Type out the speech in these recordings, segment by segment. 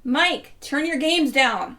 Mike, turn your games down.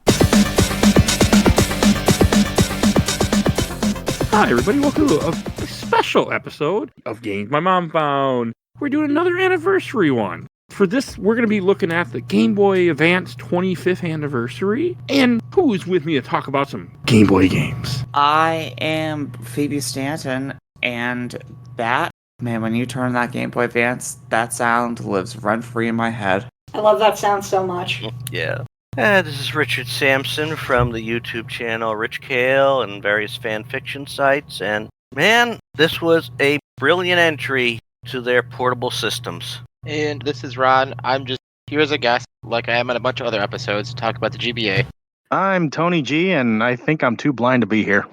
Hi, everybody. Welcome to a special episode of Games My Mom Found. We're doing another anniversary one. For this, we're going to be looking at the Game Boy Advance 25th anniversary. And who's with me to talk about some Game Boy games? I am Phoebe Stanton, and that, man, when you turn that Game Boy Advance, that sound lives rent-free in my head. I love that sound so much. Yeah. This is Richard Sampson from the YouTube channel Rich Kale and various fan fiction sites. And, man, this was a brilliant entry to their portable systems. And this is Ron. I'm just here as a guest, like I am in a bunch of other episodes, to talk about the GBA. I'm Tony G, and I think I'm too blind to be here.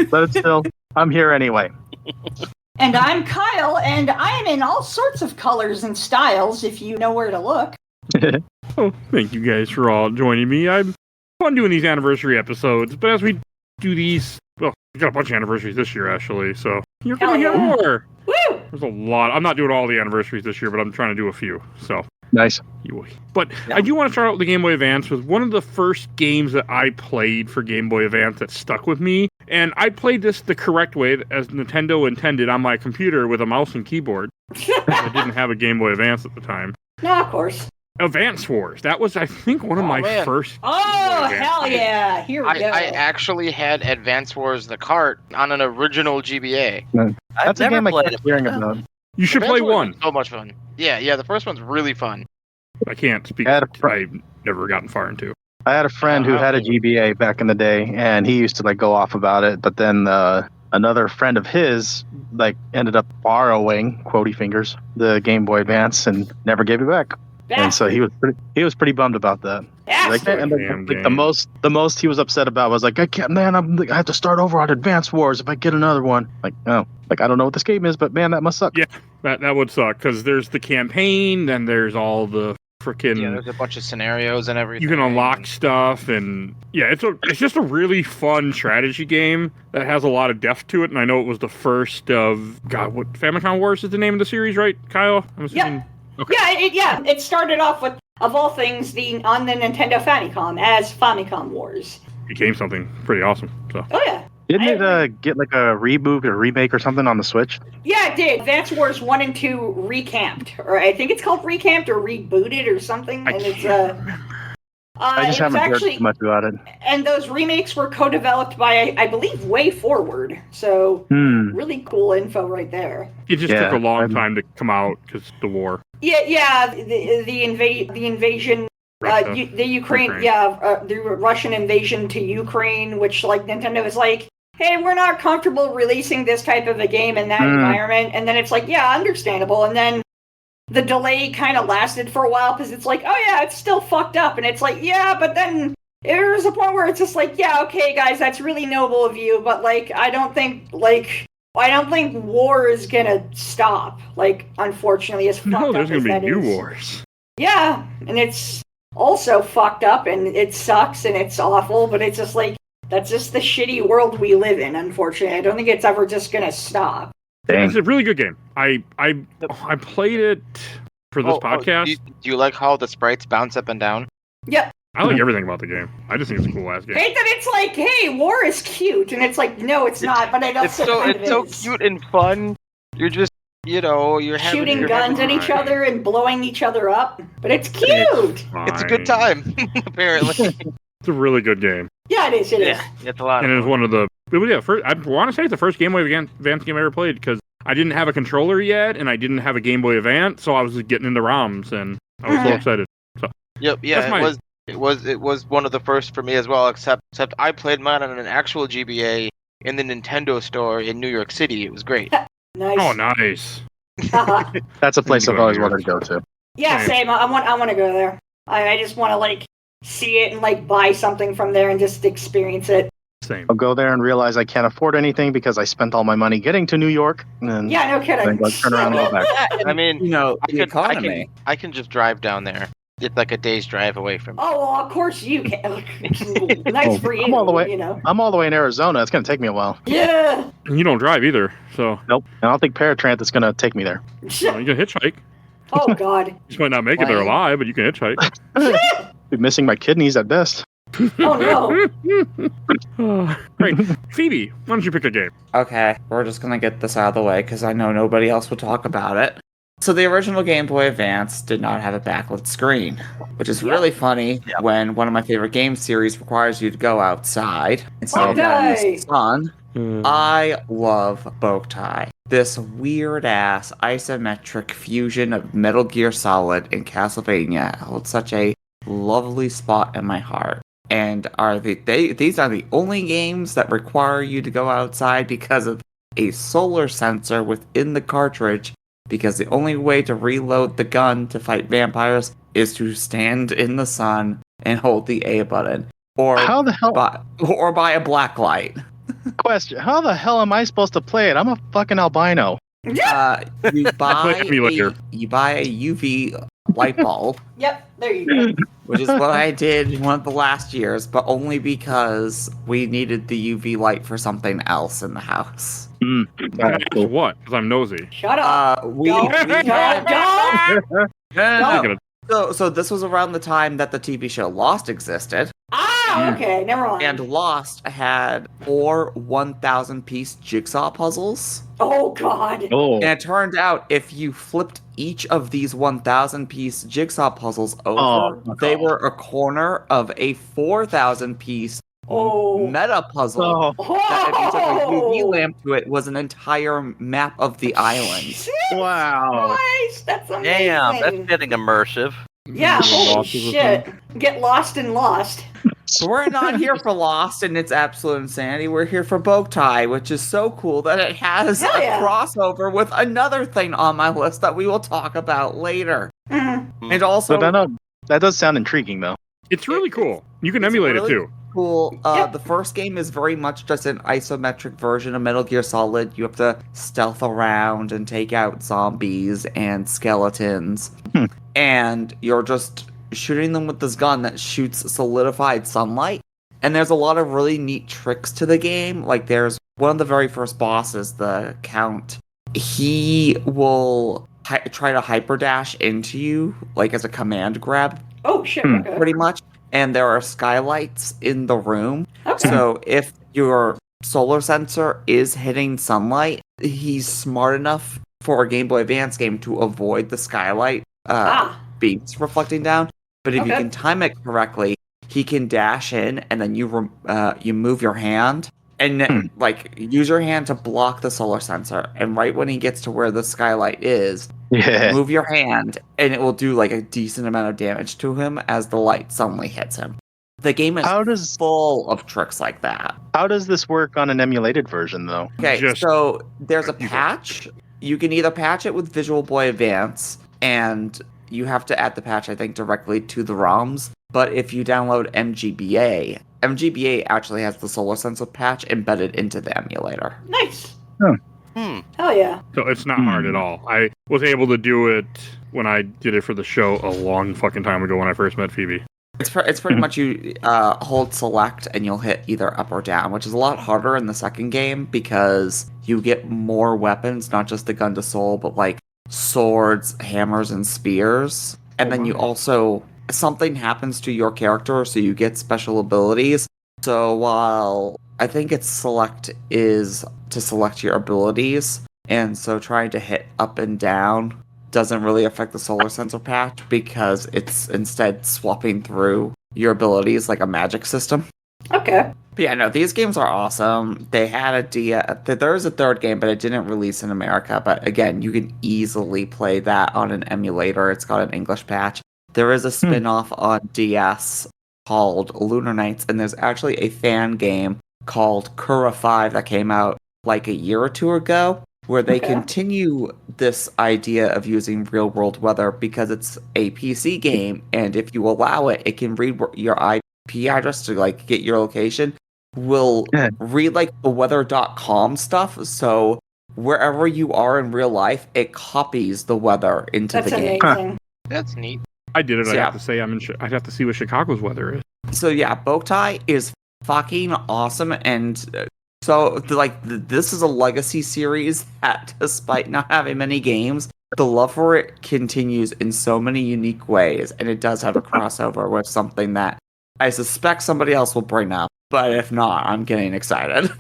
But still, I'm here anyway. And I'm Kyle, and I am in all sorts of colors and styles, if you know where to look. Oh, thank you guys for all joining me. I'm fun doing these anniversary episodes, but as we do these, well, we got a bunch of anniversaries this year, actually, so you're going to get more. Woo! There's a lot. I'm not doing all the anniversaries this year, but I'm trying to do a few, so. Nice. But yeah. I do want to start out with the Game Boy Advance with one of the first games that I played for Game Boy Advance that stuck with me. And I played this the correct way, as Nintendo intended, on my computer with a mouse and keyboard. I didn't have a Game Boy Advance at the time. No, of course. Advance Wars. That was, I think, one of my first. Oh, hell yeah. Here we go. I actually had Advance Wars the cart on an original GBA. That's a game I kept hearing about. You should play one. So much fun. Yeah, the first one's really fun. I can't speak. I've never gotten far into. I had a friend who had a GBA back in the day, and he used to go off about it. But then another friend of his ended up borrowing, quotey fingers, the Game Boy Advance and never gave it back. And so he was pretty bummed about that. The most he was upset about was I can't, man. I have to start over on Advance Wars if I get another one. I don't know what this game is, but man, that must suck. Yeah, that would suck because there's the campaign, then there's all the freaking. Yeah, there's a bunch of scenarios and everything. You can unlock stuff, and yeah, it's just a really fun strategy game that has a lot of depth to it. And I know it was the first of what Famicom Wars is the name of the series, right, Kyle? I'm assuming. Yeah. Okay. It started off with, of all things, on the Nintendo Famicom as Famicom Wars. Became something pretty awesome. So. Oh yeah. Didn't it get a reboot or remake or something on the Switch? Yeah, it did. Advance Wars 1 and 2 recamped, or I think it's called recamped or rebooted or something. I can't remember. I just haven't heard too much about it. And those remakes were co-developed by, I believe, Way Forward. So really cool info right there. It just took a long time to come out because the war. Yeah, the invasion, the Ukraine. The Russian invasion to Ukraine, which Nintendo is hey, we're not comfortable releasing this type of a game in that environment. And then it's understandable. And then the delay kind of lasted for a while because it's it's still fucked up. And it's but then there's a point where it's just okay, guys, that's really noble of you. But I don't think war is gonna stop. Unfortunately, as fucked up there's as gonna that be new is. wars. Yeah, and it's also fucked up, and it sucks, and it's awful. But it's just that's just the shitty world we live in. Unfortunately, I don't think it's ever just gonna stop. Dang. It's a really good game. I played it for this podcast. Do you like how the sprites bounce up and down? Yep. I like everything about the game. I just think it's a cool ass game. Hate that it's hey, war is cute, and it's no, it's not. But I don't. It's so cute and fun. You're just you're shooting guns at each other and blowing each other up. But it's cute. It's a good time, apparently. It's a really good game. Yeah, it is. It is. It's a lot. And it was one of the first. I want to say it's the first Game Boy Advance game I ever played because I didn't have a controller yet, and I didn't have a Game Boy Advance, so I was just getting into ROMs, and I was so excited. So. Yep. Yeah. It was one of the first for me as well. Except I played mine on an actual GBA in the Nintendo store in New York City. It was great. Nice. Oh, nice. That's a place I've always wanted to go to. Yeah, same. I want to go there. I just want to see it and buy something from there and just experience it. Same. I'll go there and realize I can't afford anything because I spent all my money getting to New York. And yeah, no kidding. Then turn around and go back. I mean, the economy. I can just drive down there. It's a day's drive away from me. Oh, well, of course you can. Nice for you. I'm all the way in Arizona. It's going to take me a while. Yeah. And you don't drive either, so. Nope. I don't think Paratransit is going to take me there. You can hitchhike. Oh God. You might not make it there Why? alive, but you can hitchhike. Be missing my kidneys at best. Oh no. Great. Phoebe, why don't you pick a game? Okay, we're just gonna get this out of the way because I know nobody else would talk about it. So the original Game Boy Advance did not have a backlit screen, which is really funny when one of my favorite game series requires you to go outside instead of out in the sun. I love Bowtie. This weird-ass isometric fusion of Metal Gear Solid and Castlevania holds such a lovely spot in my heart. And these are the only games that require you to go outside because of a solar sensor within the cartridge, because the only way to reload the gun to fight vampires is to stand in the sun and hold the A button. Or How the hell? buy a black light. Question: how the hell am I supposed to play it? I'm a fucking albino. You buy emulator. a UV light bulb, Yep, there you go. which is what I did one of the last years, but only because we needed the UV light for something else in the house. Can I ask what? Because I'm nosy. Shut up. We Don't. had Don't. so this was around the time that the TV show Lost existed. Ah, okay, never mind. And Lost had 4 1,000-piece jigsaw puzzles. Oh God. Oh, And it turned out if you flipped each of these 1,000-piece jigsaw puzzles over, they were a corner of a 4,000-piece Oh. meta puzzle. oh, That if you took a UV Oh. lamp to it, was an entire map of the island. Jesus wow. Christ, that's amazing. Damn, that's getting immersive. Yeah, holy Lost is a shit. Get lost and lost. So we're not here for Lost and its absolute insanity. We're here for Bowtie, which is so cool that it has Hell a yeah. crossover with another thing on my list that we will talk about later. Mhm. And also, So that does sound intriguing, though. It's really cool. You can It's emulate really it too. cool. Yep. The first game is very much just an isometric version of Metal Gear Solid. You have to stealth around and take out zombies and skeletons. And you're just shooting them with this gun that shoots solidified sunlight. And there's a lot of really neat tricks to the game. Like there's one of the very first bosses, the Count. He will try to hyperdash into you, like as a command grab, Oh shit, okay. pretty much. And there are skylights in the room. Okay. So if your solar sensor is hitting sunlight, he's smart enough for a Game Boy Advance game to avoid the skylight beams reflecting down. But if you Okay. can time it correctly, he can dash in, and then you move your hand and use your hand to block the solar sensor. And right when he gets to where the skylight is, Yeah. move your hand, and it will do like a decent amount of damage to him as the light suddenly hits him. The game is full of tricks like that. How does this work on an emulated version, though? Okay, so there's a patch. You can either patch it with Visual Boy Advance, and you have to add the patch, I think, directly to the ROMs. But if you download MGBA actually has the solar sensor patch embedded into the emulator. Nice. Hmm. Hell yeah. So it's not hard at all. I was able to do it when I did it for the show a long fucking time ago when I first met Phoebe. It's pretty much you hold select and you'll hit either up or down, which is a lot harder in the second game because you get more weapons, not just the gun to soul, but like swords, hammers, and spears. And then you also, something happens to your character, so you get special abilities. So while I think it's select is to select your abilities, and so trying to hit up and down doesn't really affect the solar sensor patch because it's instead swapping through your abilities like a magic system. Okay. But yeah, no, these games are awesome. They had there's a third game, but it didn't release in America. But again, you can easily play that on an emulator. It's got an English patch. There is a spin-off on DS called Lunar Nights, and there's actually a fan game called Kura 5 that came out like a year or two ago, where they continue this idea of using real-world weather because it's a PC game, and if you allow it, it can read your IP address to like get your location. Will read like the weather.com stuff, so wherever you are in real life, it copies the weather into That's the game. amazing. That's neat. I did it. So, I yeah. have to say I'd have to see what Chicago's weather is. So yeah, Bowtie is fucking awesome, and this is a legacy series that, despite not having many games, the love for it continues in so many unique ways, and it does have a crossover with something that I suspect somebody else will bring up. But if not, I'm getting excited.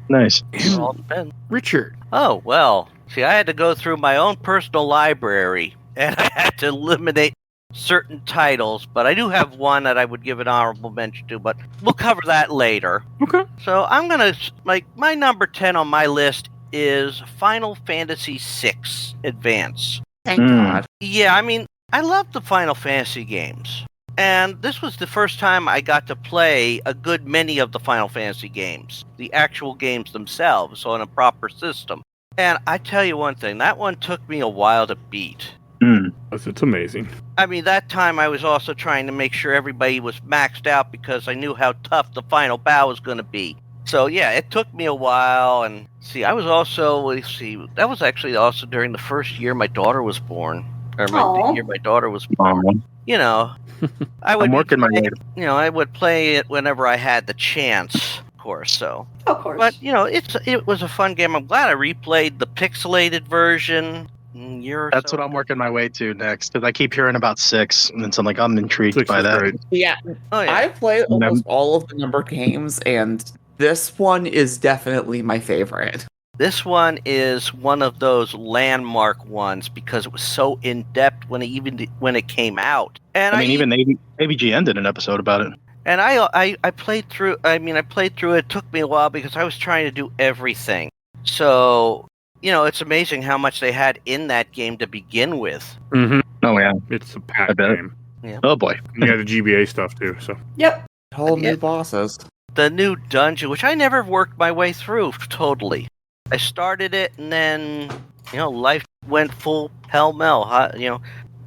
Nice. It all depends. Richard. Oh, well, see, I had to go through my own personal library, and I had to eliminate certain titles, but I do have one that I would give an honorable mention to, but we'll cover that later. Okay. So I'm going to, my number 10 on my list is Final Fantasy VI Advance. Thank God. Yeah, I mean, I love the Final Fantasy games. And this was the first time I got to play a good many of the Final Fantasy games, the actual games themselves, on a proper system. And I tell you one thing, that one took me a while to beat. It's amazing. I mean, that time I was also trying to make sure everybody was maxed out because I knew how tough the final bout was going to be. So, yeah, it took me a while. And see, I was also, that was actually also during the first year my daughter was born. Or the year my daughter was born. You know, I would I would play it whenever I had the chance, of course. So, of course. But it was a fun game. I'm glad I replayed the pixelated version. That's what I'm working my way to next, because I keep hearing about 6, and so I'm intrigued by that. Great. Yeah, I played almost all of the number games, and this one is definitely my favorite. This one is one of those landmark ones because it was so in depth when it came out. And even AVGN did an episode about it. And I played through. I played through it. It took me a while because I was trying to do everything. So it's amazing how much they had in that game to begin with. Mm-hmm. Oh yeah, it's a packed game. Yeah. Oh boy, you got the GBA stuff too. So yep, whole new bosses. The new dungeon, which I never worked my way through totally. I started it, and then life went full pell-mell.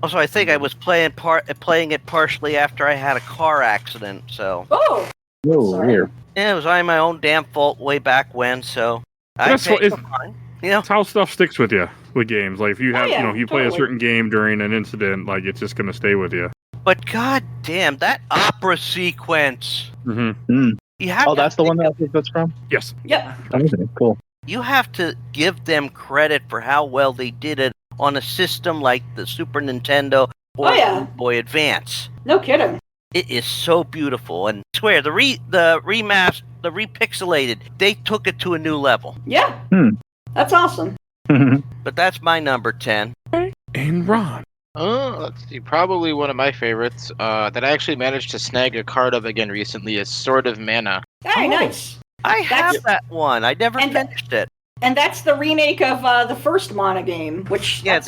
Also, I think I was playing it partially after I had a car accident. So weird. Yeah, it was my own damn fault way back when. So that's how stuff sticks with you with games. Like if you have, you play a certain game during an incident, it's just gonna stay with you. But god damn, that opera sequence. Mm-hmm. That's the one that's from. Yes. Yep. Okay, cool. You have to give them credit for how well they did it on a system like the Super Nintendo or Game Boy Advance. No kidding. It is so beautiful, and I swear the repixelated, they took it to a new level. Yeah. That's awesome. But that's my number 10. And Ron. Let's see. Probably one of my favorites that I actually managed to snag a card of again recently is Sword of Mana. Very nice. I have that one. I never finished it. And that's the remake of the first Mana game, which the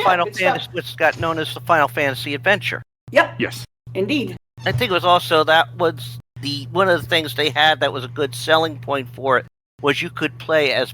Final Fantasy, which got known as the Final Fantasy Adventure. Yep. Yes. Indeed. I think it was also that was one of the things they had that was a good selling point for it was you could play as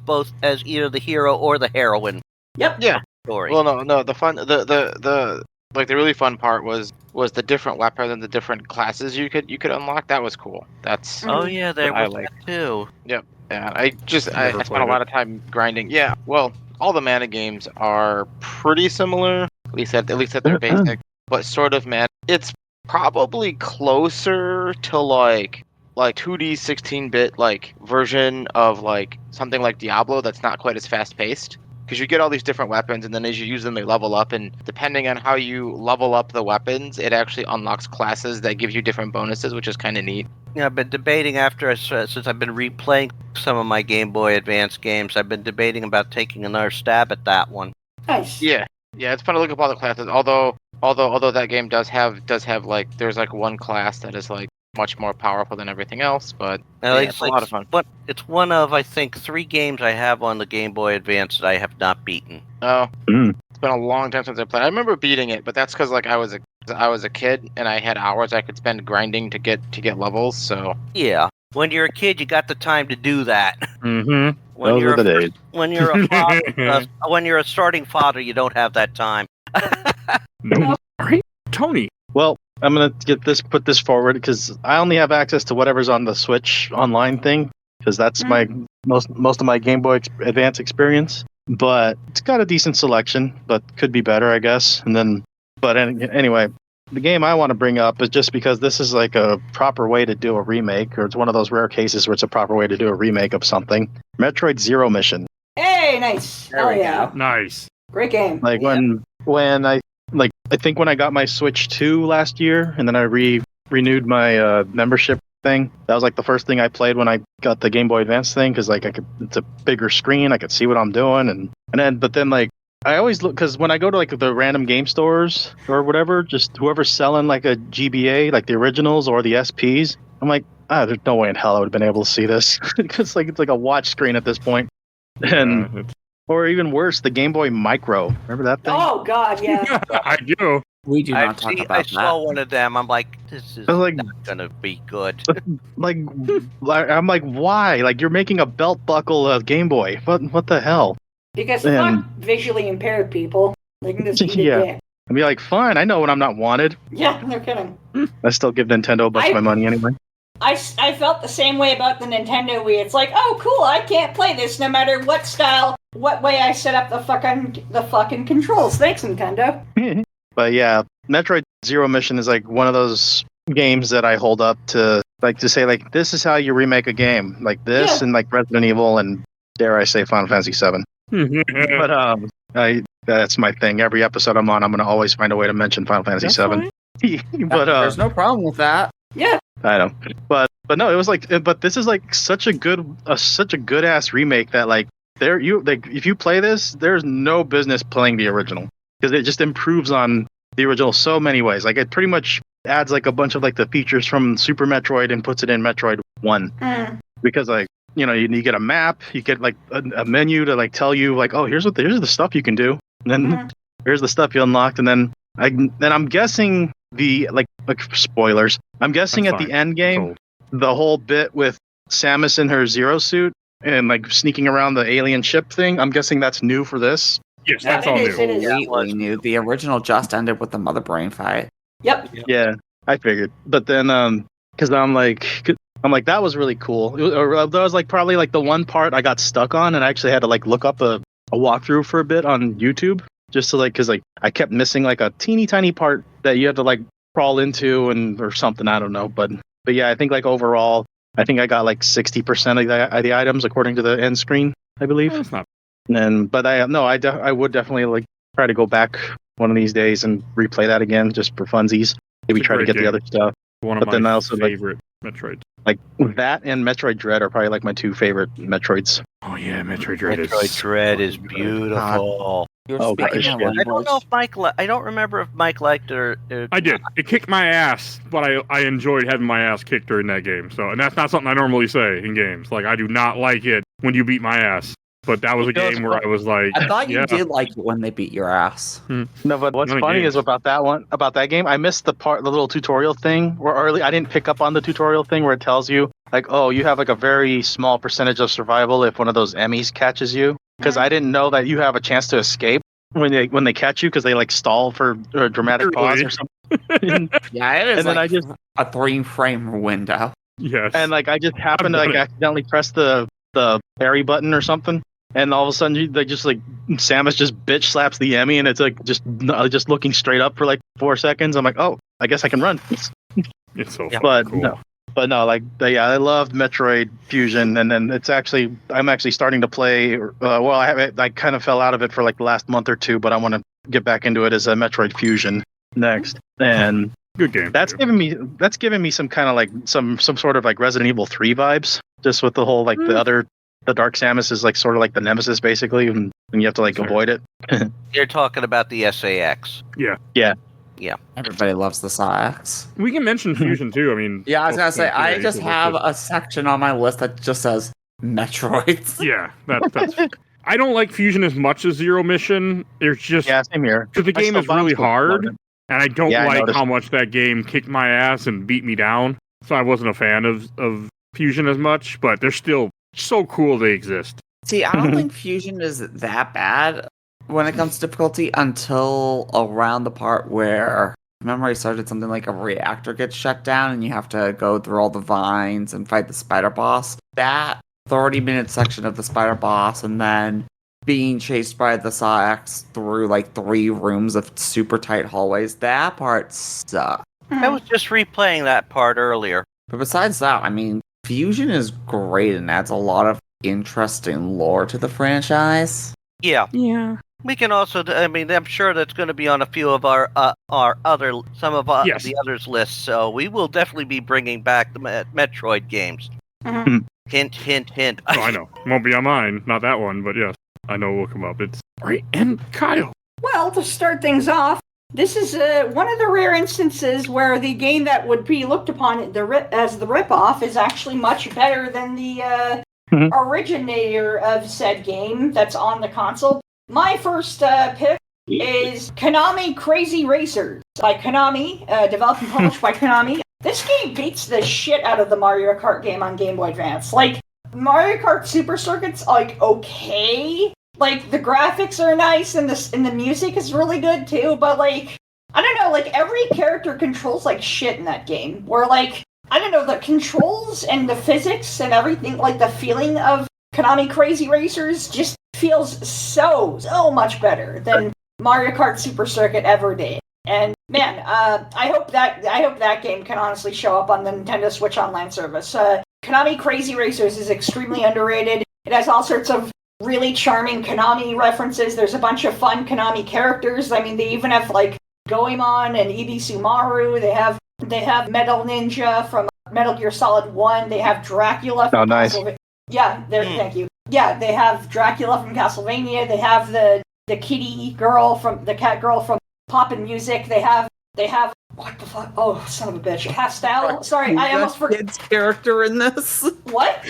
either the hero or the heroine. Yep. Yeah. Story. Well, no. The really fun part was the different weapons and the different classes you could unlock. That was cool. That's there was that too. Yep. Yeah. I spent a lot of time grinding. Yeah. Well, all the Mana games are pretty similar, at least at their basic. But Sword of Mana, it's probably closer to like 2D 16-bit version of something like Diablo that's not quite as fast paced. Because you get all these different weapons, and then as you use them, they level up. And depending on how you level up the weapons, it actually unlocks classes that give you different bonuses, which is kind of neat. Yeah, I've been debating since I've been replaying some of my Game Boy Advance games, I've been debating about taking another stab at that one. Nice. Yeah, it's fun to look up all the classes. Although that game does have there's one class that is much more powerful than everything else, but it's a lot of fun. But it's one of, I think, 3 games I have on the Game Boy Advance that I have not beaten. Oh, It's been a long time since I played. I remember beating it, but that's because I was a kid and I had hours I could spend grinding to get levels. So yeah, when you're a kid, you got the time to do that. Mm-hmm. Those are the days. When you're a father, when you're a starting father, you don't have that time. No. All right, Tony. Well, I'm gonna put this forward because I only have access to whatever's on the Switch online thing because that's my most of my Game Boy Advance experience. But it's got a decent selection, but could be better, I guess. Anyway, the game I want to bring up is just because this is a proper way to do a remake, or it's one of those rare cases where it's a proper way to do a remake of something. Metroid Zero Mission. Hey, nice. There we yeah. Nice. Great game. Like when I think when I got my Switch 2 last year, and then I renewed my membership thing. That was like the first thing I played when I got the Game Boy Advance thing, because like it's a bigger screen, I could see what I'm doing, but then like I always look, because when I go to like the random game stores or whatever, just whoever's selling like a GBA, like the originals or the SPs, I'm like, there's no way in hell I would have been able to see this, because like it's like a watch screen at this point. And or even worse, the Game Boy Micro. Remember that thing? Oh God, yeah. I do. We do not talk about I that. saw one of them. I'm like, this is like, not gonna be good. Like, I'm like, why? Like, you're making a belt buckle of Game Boy. What the hell? Because fuck visually impaired people. They can just eat a dick. I'd be like, fine, I know when I'm not wanted. Yeah, no kidding. I still give Nintendo a bunch of my money anyway. I felt the same way about the Nintendo Wii. It's like, oh, cool, I can't play this no matter what style, what way I set up the fucking controls. Thanks, Nintendo. But yeah, Metroid Zero Mission is like one of those games that I hold up to say like, this is how you remake a game. Like this and like Resident Evil and, dare I say, Final Fantasy VII. But that's my thing. Every episode I'm on, I'm going to always find a way to mention Final Fantasy VII. But there's no problem with that. Yeah. I know, but no, it was like, but this is like such a good ass remake that like if you play this, there's no business playing the original, because it just improves on the original so many ways. Like it pretty much adds like a bunch of like the features from Super Metroid and puts it in Metroid 1. Because like, you know, you get a map, you get like a menu to like tell you like, oh, here's the stuff you can do, and then here's the stuff you unlocked, and then I'm guessing the like spoilers. I'm guessing at the end game, the whole bit with Samus in her Zero suit and like sneaking around the alien ship thing, I'm guessing that's new for this. Yes, that's all new. Completely new. The original just ended with the Mother Brain fight. Yep. Yeah, I figured. But then, because I'm like, that was really cool. That was like probably like the one part I got stuck on, and I actually had to like look up a walkthrough for a bit on YouTube, just to like, because like I kept missing like a teeny tiny part that you had to like crawl into or something. I don't know, but yeah, I think like overall, I think I got like 60% of the items according to the end screen, I believe. That's not. But I would definitely like try to go back one of these days and replay that again just for funsies. Maybe try to get the other stuff. One of my favorite Metroid. Like that and Metroid Dread are probably like my two favorite Metroids. Oh yeah, Metroid Dread. Metroid Dread is beautiful. I don't know if I don't remember if Mike liked it or I did. It kicked my ass, but I enjoyed having my ass kicked during that game. So, and that's not something I normally say in games. Like I do not like it when you beat my ass. But that was a game where I was like, I thought you did like it when they beat your ass. No, but what's funny is about that game, I missed the little tutorial thing where I didn't pick up on the tutorial thing where it tells you like, oh, you have like a very small percentage of survival if one of those Emmys catches you. Because I didn't know that you have a chance to escape when they catch you, because they like stall for a dramatic pause or something. Yeah, it is. And like then a 3-frame window. Yes. And like I just happened to like accidentally press the parry button or something, and all of a sudden they just like Samus just bitch slaps the Emmy, and it's like just looking straight up for like 4 seconds. I'm like, oh, I guess I can run. It's so cool. No, like I loved Metroid Fusion, and then I'm actually starting to play. I kind of fell out of it for like the last month or two, but I want to get back into it as a Metroid Fusion next. And good game. That's giving me some kind of like some sort of like Resident Evil 3 vibes, just with the whole like the Dark Samus is like sort of like the nemesis basically, and you have to like avoid it. You're talking about the SAX. Yeah. Everybody loves the SAX. We can mention Fusion too. I mean, yeah, I was gonna say I just have a section on my list that just says Metroids. Yeah, that's. I don't like Fusion as much as Zero Mission. There's just same here. Because the game is really hard, and I don't like I how much that game kicked my ass and beat me down. So I wasn't a fan of Fusion as much. But they're still so cool they exist. See, I don't think Fusion is that bad when it comes to difficulty until around the part where, remember I started something like a reactor gets shut down and you have to go through all the vines and fight the spider boss. That 30-minute section of the spider boss and then being chased by the SAX through like 3 rooms of super tight hallways, that part sucks. I was just replaying that part earlier. But besides that, I mean, Fusion is great and adds a lot of interesting lore to the franchise. Yeah. We can also, I'm sure that's going to be on a few of our Yes. the others' lists. So we will definitely be bringing back the Metroid games. Mhm. Hint, hint, hint. Oh, I know. Won't be on mine. Not that one, but yes. I know it will come up. It's right. And Kyle. Well, to start things off, this is one of the rare instances where the game that would be looked upon as the ripoff is actually much better than the originator of said game that's on the console. My first pick is Konami Crazy Racers by Konami, developed and published by Konami. This game beats the shit out of the Mario Kart game on Game Boy Advance. Like, Mario Kart Super Circuit's, like, okay. Like, the graphics are nice, and the music is really good, too, but, like, I don't know, like, every character controls like shit in that game. Where, like, I don't know, the controls and the physics and everything, like, the feeling of Konami Crazy Racers just feels so much better than Mario Kart Super Circuit ever did. And man, I hope that game can honestly show up on the Nintendo Switch Online service. Konami Crazy Racers is extremely underrated. It has all sorts of really charming Konami references. There's a bunch of fun Konami characters. I mean, they even have like Goemon and Ibisumaru. They have Metal Ninja from Metal Gear Solid 1. They have Dracula from Castlevania. Yeah, thank you. Yeah, they have Dracula from Castlevania. They have the kitty girl from the cat girl from Poppin' Music. They have what the fuck? Oh, son of a bitch. Pastel. Sorry, I almost forgot. Kids character in this. What?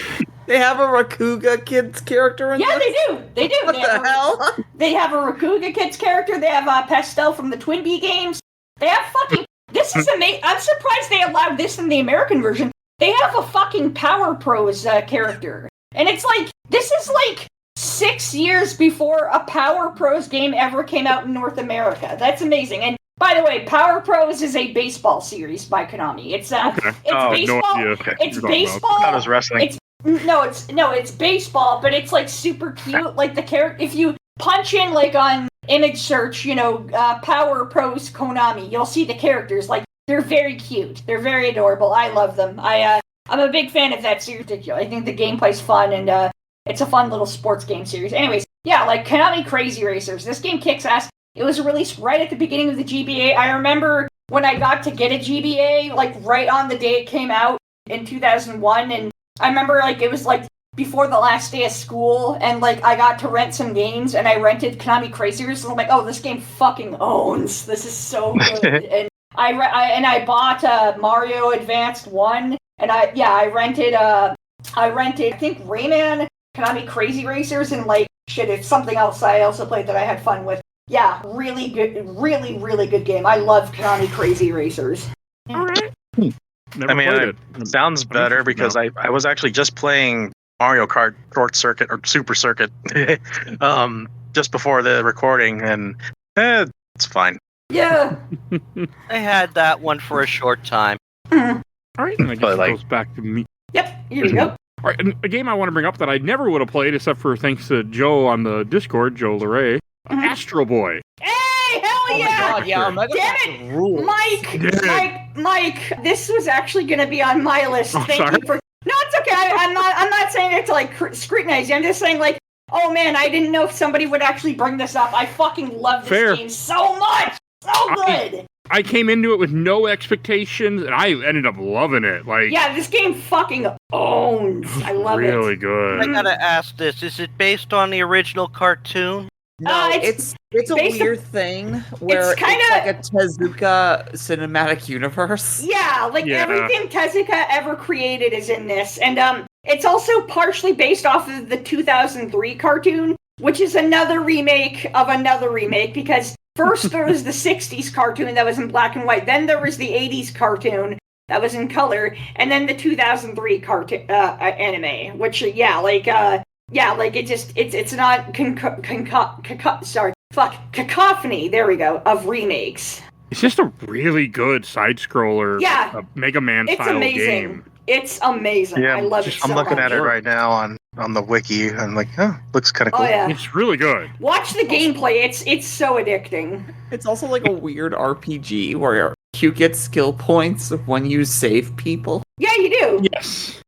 They have a Rakuga kids character in this? Yeah, they do. They do. What the hell? They have a Rakuga kids character. They have Pastel from the Twin Bee games. They have fucking... This is amazing. I'm surprised they allowed this in the American version. They have a fucking Power Pros character. And it's like, this is like 6 years before a Power Pros game ever came out in North America. That's amazing. And by the way, Power Pros is a baseball series by Konami. It's baseball. No, it's baseball. I thought it was wrestling. It's baseball, but it's like super cute. Like the character, if you punch in like on image search, Power Pros Konami, you'll see the characters. Like, they're very cute. They're very adorable. I love them. I'm a big fan of that series. I think the gameplay's fun, and it's a fun little sports game series. Anyways, yeah, like Konami Crazy Racers. This game kicks ass. It was released right at the beginning of the GBA. I remember when I got to get a GBA, like right on the day it came out in 2001, and I remember like it was like before the last day of school, and like I got to rent some games, and I rented Konami Crazy Racers, and I'm like, oh, this game fucking owns. This is so good. And I bought Mario Advance 1, and I rented I think Rayman, Konami Crazy Racers, and like shit, it's something else I also played that I had fun with. Yeah, really good, really, really good game. I love Konami Crazy Racers. All right. I mean, it sounds better because I was actually just playing Mario Kart Short Circuit or Super Circuit just before the recording, and it's fine. Yeah. I had that one for a short time. Mm. All right, and I guess it goes back to me. Yep, here you go. All right, and a game I want to bring up that I never would have played except for thanks to Joe on the Discord, Joe Leray, Astro Boy. Hey, hell yeah! God, yeah, damn it, Mike, this was actually going to be on my list. Oh, Thank sorry. you for. No, it's okay. I'm not saying it to like scrutinize you. I'm just saying like, oh man, I didn't know if somebody would actually bring this up. I fucking love this game so much, so good. I came into it with no expectations, and I ended up loving it. Like, yeah, this game fucking owns. I love it. Really good. I gotta ask this: is it based on the original cartoon? No, it's a weird thing where it's like a Tezuka cinematic universe. Yeah, like everything Tezuka ever created is in this. And it's also partially based off of the 2003 cartoon, which is another remake of another remake, because first there was the 60s cartoon that was in black and white, then there was the 80s cartoon that was in color, and then the 2003 cartoon anime, which, it's not cacophony, there we go, of remakes. It's just a really good side-scroller, Mega Man style game. It's amazing. Yeah, I love it so much. I'm looking at it right now on the wiki. I'm like, looks kind of cool. Oh, yeah. It's really good. Watch the gameplay. It's so addicting. It's also like a weird RPG where you get skill points when you save people. Yeah, you do. Yes.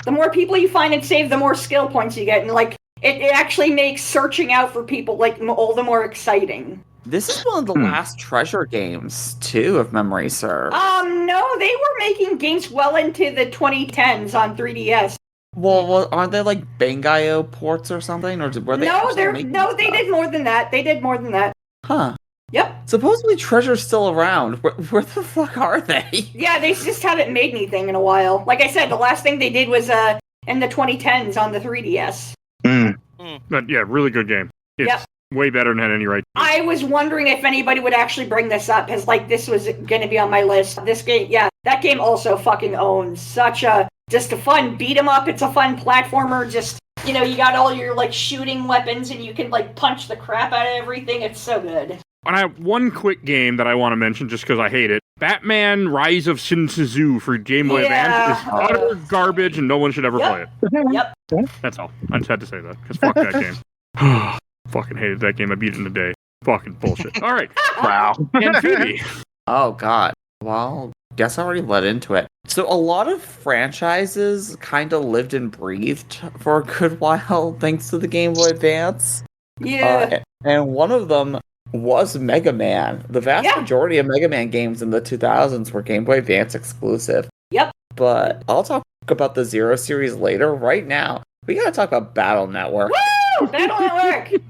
The more people you find and save, the more skill points you get. And like, it actually makes searching out for people like all the more exciting. This is one of the last treasure games, too, if memory serves. No, they were making games well into the 2010s on 3DS. Well, aren't they like Bangai-O ports or something? Or were they they did more than that. They did more than that. Huh. Yep. Supposedly Treasure's still around. Where the fuck are they? Yeah, they just haven't made anything in a while. Like I said, the last thing they did was in the 2010s on the 3DS. But yeah, really good game. It's way better than had any right. I was wondering if anybody would actually bring this up, because like this was going to be on my list. This game, that game also fucking owns just a fun beat 'em up. It's a fun platformer. Just you got all your like shooting weapons and you can like punch the crap out of everything. It's so good. And I have one quick game that I want to mention just because I hate it. Batman Rise of Sin Tzu for Game Boy Advance is utter garbage and no one should ever play it. Yep. That's all. I just had to say that because fuck that game. Fucking hated that game. I beat it in a day. Fucking bullshit. All right. Wow. And Phoebe. Oh, God. Well, guess I already led into it. So a lot of franchises kind of lived and breathed for a good while thanks to the Game Boy Advance. Yeah. And one of them was Mega Man. The vast majority of Mega Man games in the 2000s were Game Boy Advance exclusive. Yep. But I'll talk about the Zero series later. Right now, we gotta talk about Battle Network. Woo! Battle Network!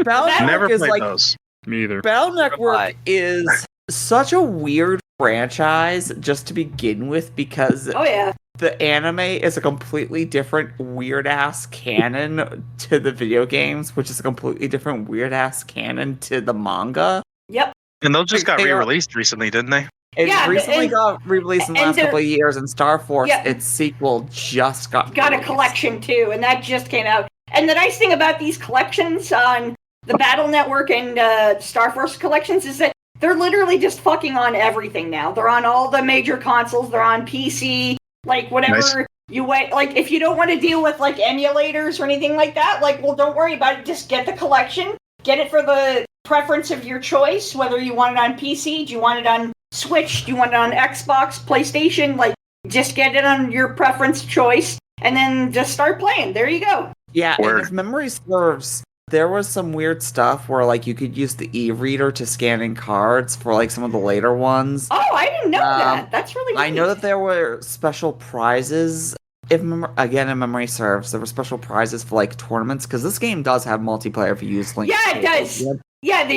Battle Network Never is played like those. Me either. Battle Network is such a weird franchise just to begin with because the anime is a completely different weird-ass canon to the video games, which is a completely different weird-ass canon to the manga. Yep. And those just got re-released recently, didn't they? It recently got re-released in the last couple of years, and Star Force, its sequel, just got a collection, too, and that just came out. And the nice thing about these collections on the Battle Network and Star Force collections is that they're literally just fucking on everything now. They're on all the major consoles. They're on PC. Like, whatever you wait. Like, if you don't want to deal with, like, emulators or anything like that, like, well, don't worry about it. Just get the collection. Get it for the preference of your choice, whether you want it on PC, do you want it on Switch, do you want it on Xbox, PlayStation? Like, just get it on your preference choice, and then just start playing. There you go. Yeah, and if memory serves, there was some weird stuff where, like, you could use the e-reader to scan in cards for, like, some of the later ones. Oh, I didn't know that. That's really neat. I know that there were special prizes. If memory serves, there were special prizes for, like, tournaments, because this game does have multiplayer if you use Link. Yeah, it does. Yeah,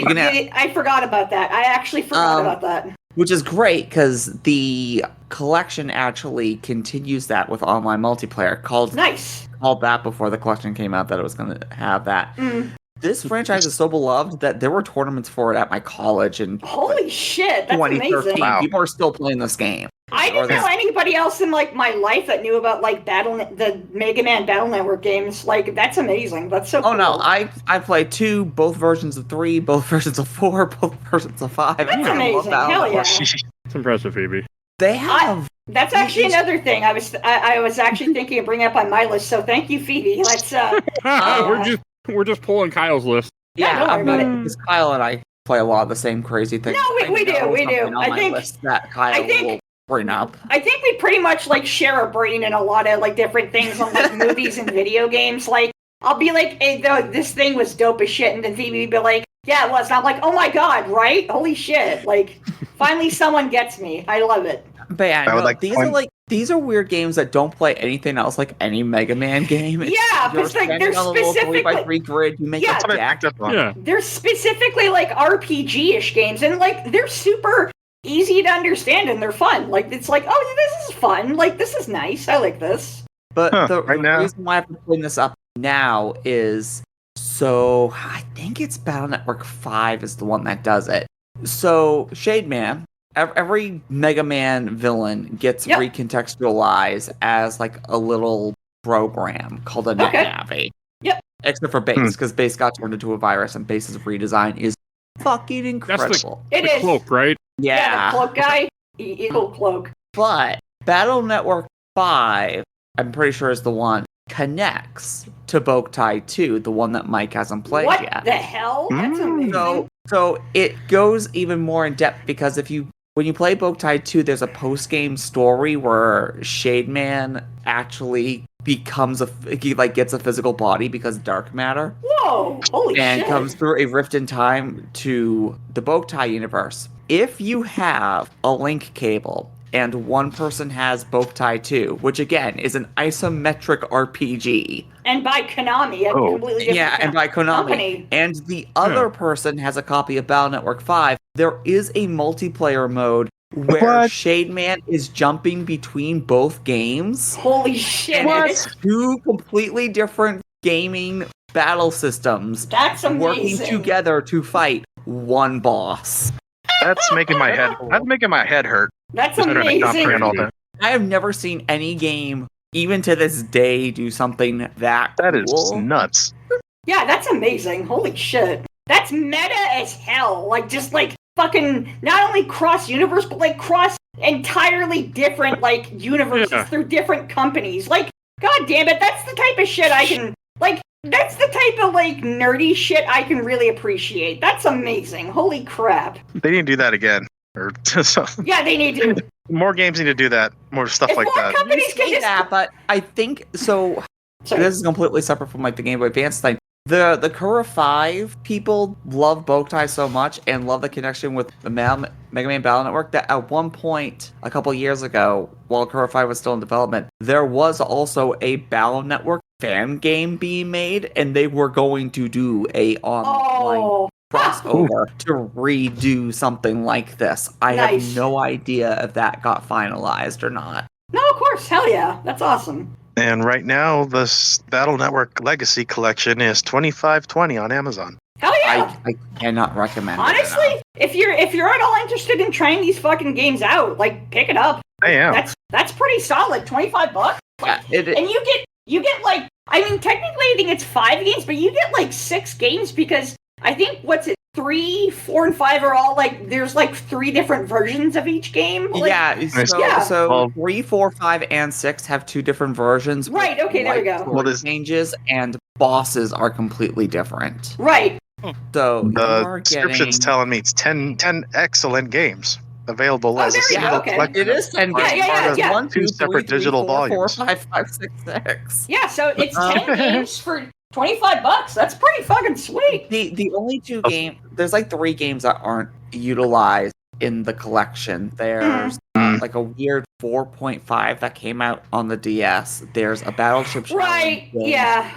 I forgot about that. I actually forgot about that. Which is great, because the collection actually continues that with online multiplayer. Called that before the collection came out that it was going to have that. This franchise is so beloved that there were tournaments for it at my college. And holy shit, that's amazing. Wow. People are still playing this game. I didn't know anybody else in like my life that knew about like the Mega Man Battle Network games. Like, that's amazing. That's so cool. Oh no, I played 2, both versions of 3, both versions of 4, both versions of 5. That's amazing. Hell yeah. It's impressive, Phoebe. They have. That's actually another thing I was actually thinking of bringing up on my list. So thank you, Phoebe. Let's. We're just pulling Kyle's list. Yeah, because Kyle and I play a lot of the same crazy things. No, we do. I think that Kyle will bring up. I think we pretty much like share a brain in a lot of like different things on like movies and video games. Like, I'll be like, hey, this thing was dope as shit, and then Phoebe would be like, yeah, it was. And I'm like, oh my god, right? Holy shit! Like, finally someone gets me. I love it. But yeah, these are weird games that don't play anything else like any Mega Man game. Yeah, because like they're specifically 3x3 grid. You make a deck. They're specifically like RPG-ish games, and like they're super easy to understand and they're fun. Like, it's like, oh, this is fun. Like, this is nice. I like this. But the reason why I'm putting this up now is so I think it's Battle Network 5 is the one that does it. So Shade Man. Every Mega Man villain gets recontextualized as like a little program called a NetNavi. Yep. Except for Base, because Base got turned into a virus, and Base's redesign is fucking incredible. That's the cloak, right? Yeah, the cloak guy. Cool cloak. But Battle Network 5, I'm pretty sure is the one, connects to Boktai 2, the one that Mike hasn't played yet. What the hell? That's amazing. So it goes even more in depth, because if you when you play Boktai 2, there's a post-game story where Shademan actually becomes gets a physical body because of dark matter. Whoa! Holy and shit! comes through a rift in time to the Boktai universe. If you have a link cable and one person has Boktai 2, which again is an isometric RPG. And by Konami, a completely different and by Konami. Company. And the other person has a copy of Battle Network 5, there is a multiplayer mode where Shademan is jumping between both games. Holy shit! And it's two completely different gaming battle systems. That's amazing. Working together to fight one boss. That's making my head. That's making my head hurt. That's amazing. I have never seen any game, even to this day, do something that is nuts. Yeah, that's amazing. Holy shit. That's meta as hell. Like, just like fucking not only cross universe, but like cross entirely different like universes through different companies. Like, god damn it, that's the type of shit I can like. That's the type of, like, nerdy shit I can really appreciate. That's amazing. Holy crap. They need to do that again. Yeah, they need to. More games need to do that. More stuff like that. Companies can just... that, but I think, so, this is completely separate from, like, the Game Boy Advance thing. The Kura 5 people love Boktai so much and love the connection with the Mega Man Battle Network that at one point, a couple years ago, while Kura 5 was still in development, there was also a Battle Network fan game being made, and they were going to do a online crossover to redo something like this. I have no idea if that got finalized or not. No, of course. Hell yeah. That's awesome. And right now, this Battle Network Legacy Collection is $25.20 on Amazon. Hell yeah! I cannot recommend Honestly, it if you're at all interested in trying these fucking games out, like, pick it up. I am. That's pretty solid. $25. Like, yeah, and you get like, I mean, technically I think it's 5 games, but you get like 6 games because I think 3, 4, and 5 are all like there's like 3 different versions of each game. Like, so 3, 4, 5, and 6 have 2 different versions. Right. Okay. There we go. Changes and bosses are completely different. Right. So the description's telling me it's 10 excellent games available as a single collection. It is 10 games. Yeah. 1, 2, 3, separate digital 4, volumes. 4, 5, 5, 6, 6. Yeah. So it's 10 games for $25. That's pretty fucking sweet. The only 2 games, there's like 3 games that aren't utilized in the collection. There's like a weird 4.5 that came out on the DS. There's a Battleship game,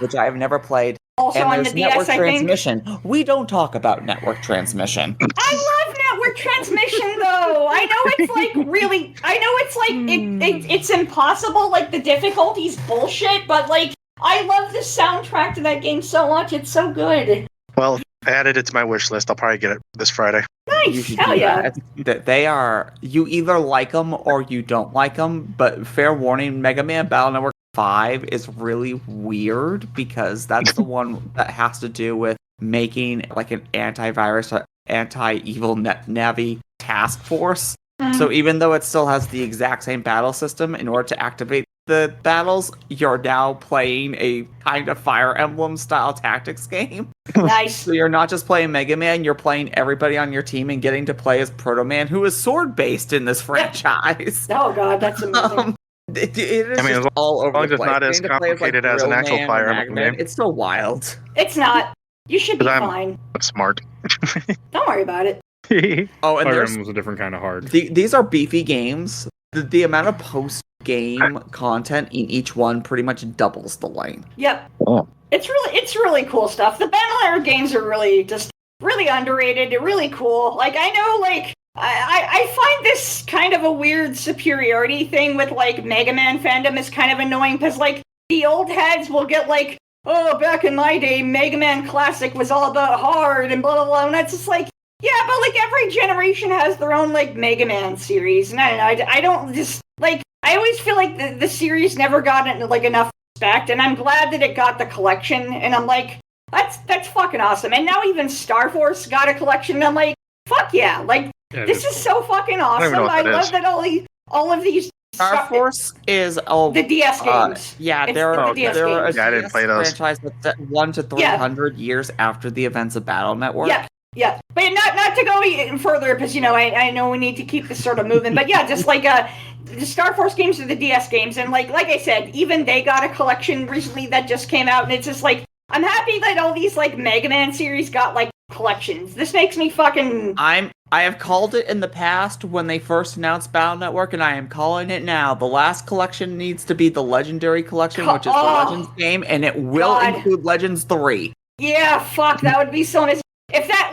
which I have never played. Also and on the DS, network transmission. We don't talk about network transmission. I love network transmission, though. I know it's like really. I know it's like it's impossible. Like the difficulty's bullshit, but like I love the soundtrack to that game so much. It's so good. Well, I added it to my wish list. I'll probably get it this Friday. Nice, hell yeah. That they are. You either like them or you don't like them. But fair warning, Mega Man Battle Network 5 is really weird because that's the one that has to do with making like an antivirus, anti-evil Navi task force. So even though it still has the exact same battle system, in order to activate the battles, you're now playing a kind of Fire Emblem style tactics game. Nice. So you're not just playing Mega Man, you're playing everybody on your team and getting to play as Proto Man, who is sword based in this franchise. Oh god, that's amazing. It is all over the place. It's not as complicated as an actual Fire Emblem game. It's so wild. It's not. You should be fine. I'm smart. Don't worry about it. And Fire Emblem was a different kind of hard. These are beefy games. The amount of post-game content in each one pretty much doubles the length. Yep. Oh. It's really cool stuff. The Battle Network games are really underrated. They're really cool. Like I know, like I find this kind of a weird superiority thing with like Mega Man fandom is kind of annoying because like the old heads will get like, oh, back in my day, Mega Man Classic was all about hard and blah blah blah, and it's just like, yeah, but like every generation has their own like Mega Man series, and I don't just like I always feel like the series never got like enough respect, and I'm glad that it got the collection, and I'm like, that's fucking awesome, and now even Star Force got a collection, and I'm like, fuck yeah, like. Yeah, this is so fucking awesome. I love that all of these Star Force is the DS games. They're a I didn't play those. Franchise that's 1 to 300 years after the events of Battle Network. Yeah, Yeah, but not to go even further, because, I know we need to keep this sort of moving, but yeah, just like the Star Force games or the DS games, and like I said, even they got a collection recently that just came out, and it's just like, I'm happy that all these like Mega Man series got like collections. This makes me fucking... I have called it in the past when they first announced Battle Network, and I am calling it now. The last collection needs to be the Legendary Collection, which is the Legends game, and it will include Legends 3. Yeah, fuck, that would be so nice. If that,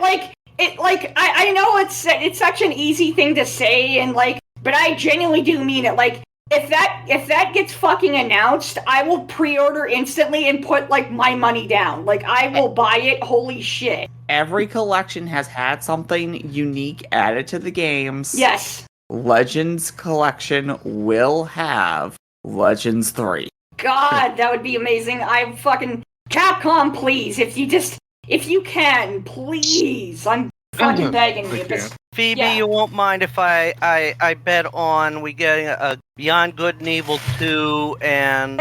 I know it's such an easy thing to say, and but I genuinely do mean it. Like, if that gets fucking announced, I will pre-order instantly and put, my money down. Like, I will buy it, holy shit. Every collection has had something unique added to the games. Yes. Legends Collection will have Legends 3. God, that would be amazing. I fucking... Capcom, please, if you can, please. I'm fucking begging you. Phoebe, you won't mind if I bet on we getting a Beyond Good and Evil 2 and...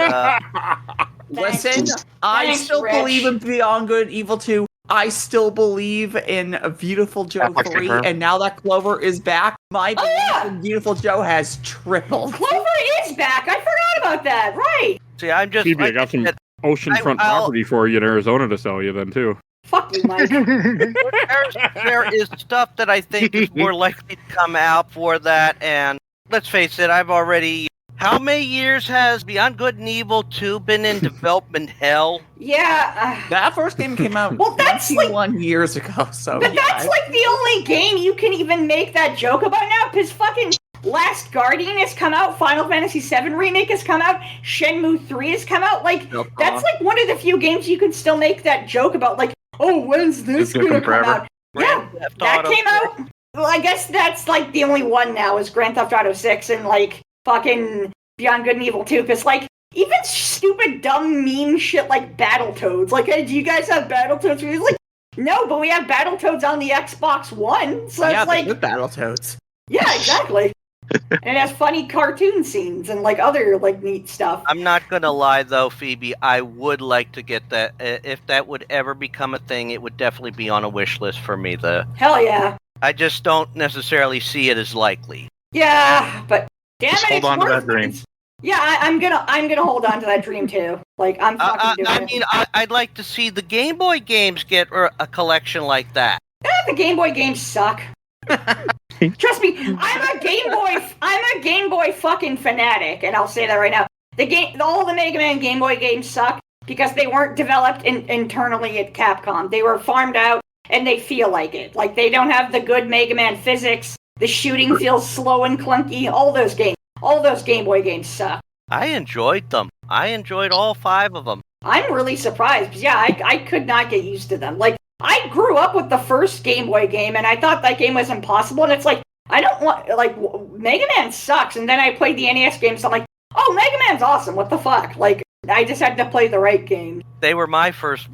Listen, I still believe in Beyond Good and Evil 2. I still believe in Beautiful Joe 3, and now that Clover is back, my belief in Beautiful Joe has tripled. Clover is back! I forgot about that, right! See, I'm just... Phoebe, I got some oceanfront property for you in Arizona to sell you then, too. Fuck you, Mike. There is stuff that I think is more likely to come out for that, and let's face it, I've already... How many years has Beyond Good and Evil 2 been in development hell? Yeah. That first game came out that's 21 years ago, so... But that's the only game you can even make that joke about now, because fucking Last Guardian has come out, Final Fantasy VII Remake has come out, Shenmue 3 has come out, that's one of the few games you can still make that joke about, oh, when's this gonna come out? Yeah, that came out. Well, I guess that's, the only one now is Grand Theft Auto 6 and, fucking Beyond Good and Evil 2, because, even stupid, dumb, mean shit like Battletoads. Hey, do you guys have Battletoads? No, but we have Battletoads on the Xbox One, so yeah, it's good Battletoads. Yeah, exactly. And it has funny cartoon scenes and, other, neat stuff. I'm not gonna lie, though, Phoebe, I would like to get that. If that would ever become a thing, it would definitely be on a wish list for me, Hell yeah. I just don't necessarily see it as likely. Yeah, but... Damn Just hold on to that dream. Yeah, I'm gonna hold on to that dream too. I'm fucking doing it. I'd like to see the Game Boy games get a collection like that. The Game Boy games suck. Trust me, I'm a Game Boy fucking fanatic, and I'll say that right now. All the Mega Man Game Boy games suck because they weren't developed internally at Capcom. They were farmed out, and they feel like it. They don't have the good Mega Man physics. The shooting feels slow and clunky. All those Game Boy games suck. I enjoyed them. I enjoyed all 5 of them. I'm really surprised, because I could not get used to them. I grew up with the first Game Boy game, and I thought that game was impossible, and it's I don't want, Mega Man sucks, and then I played the NES games, so I'm oh, Mega Man's awesome, what the fuck? I just had to play the right game. Those were my first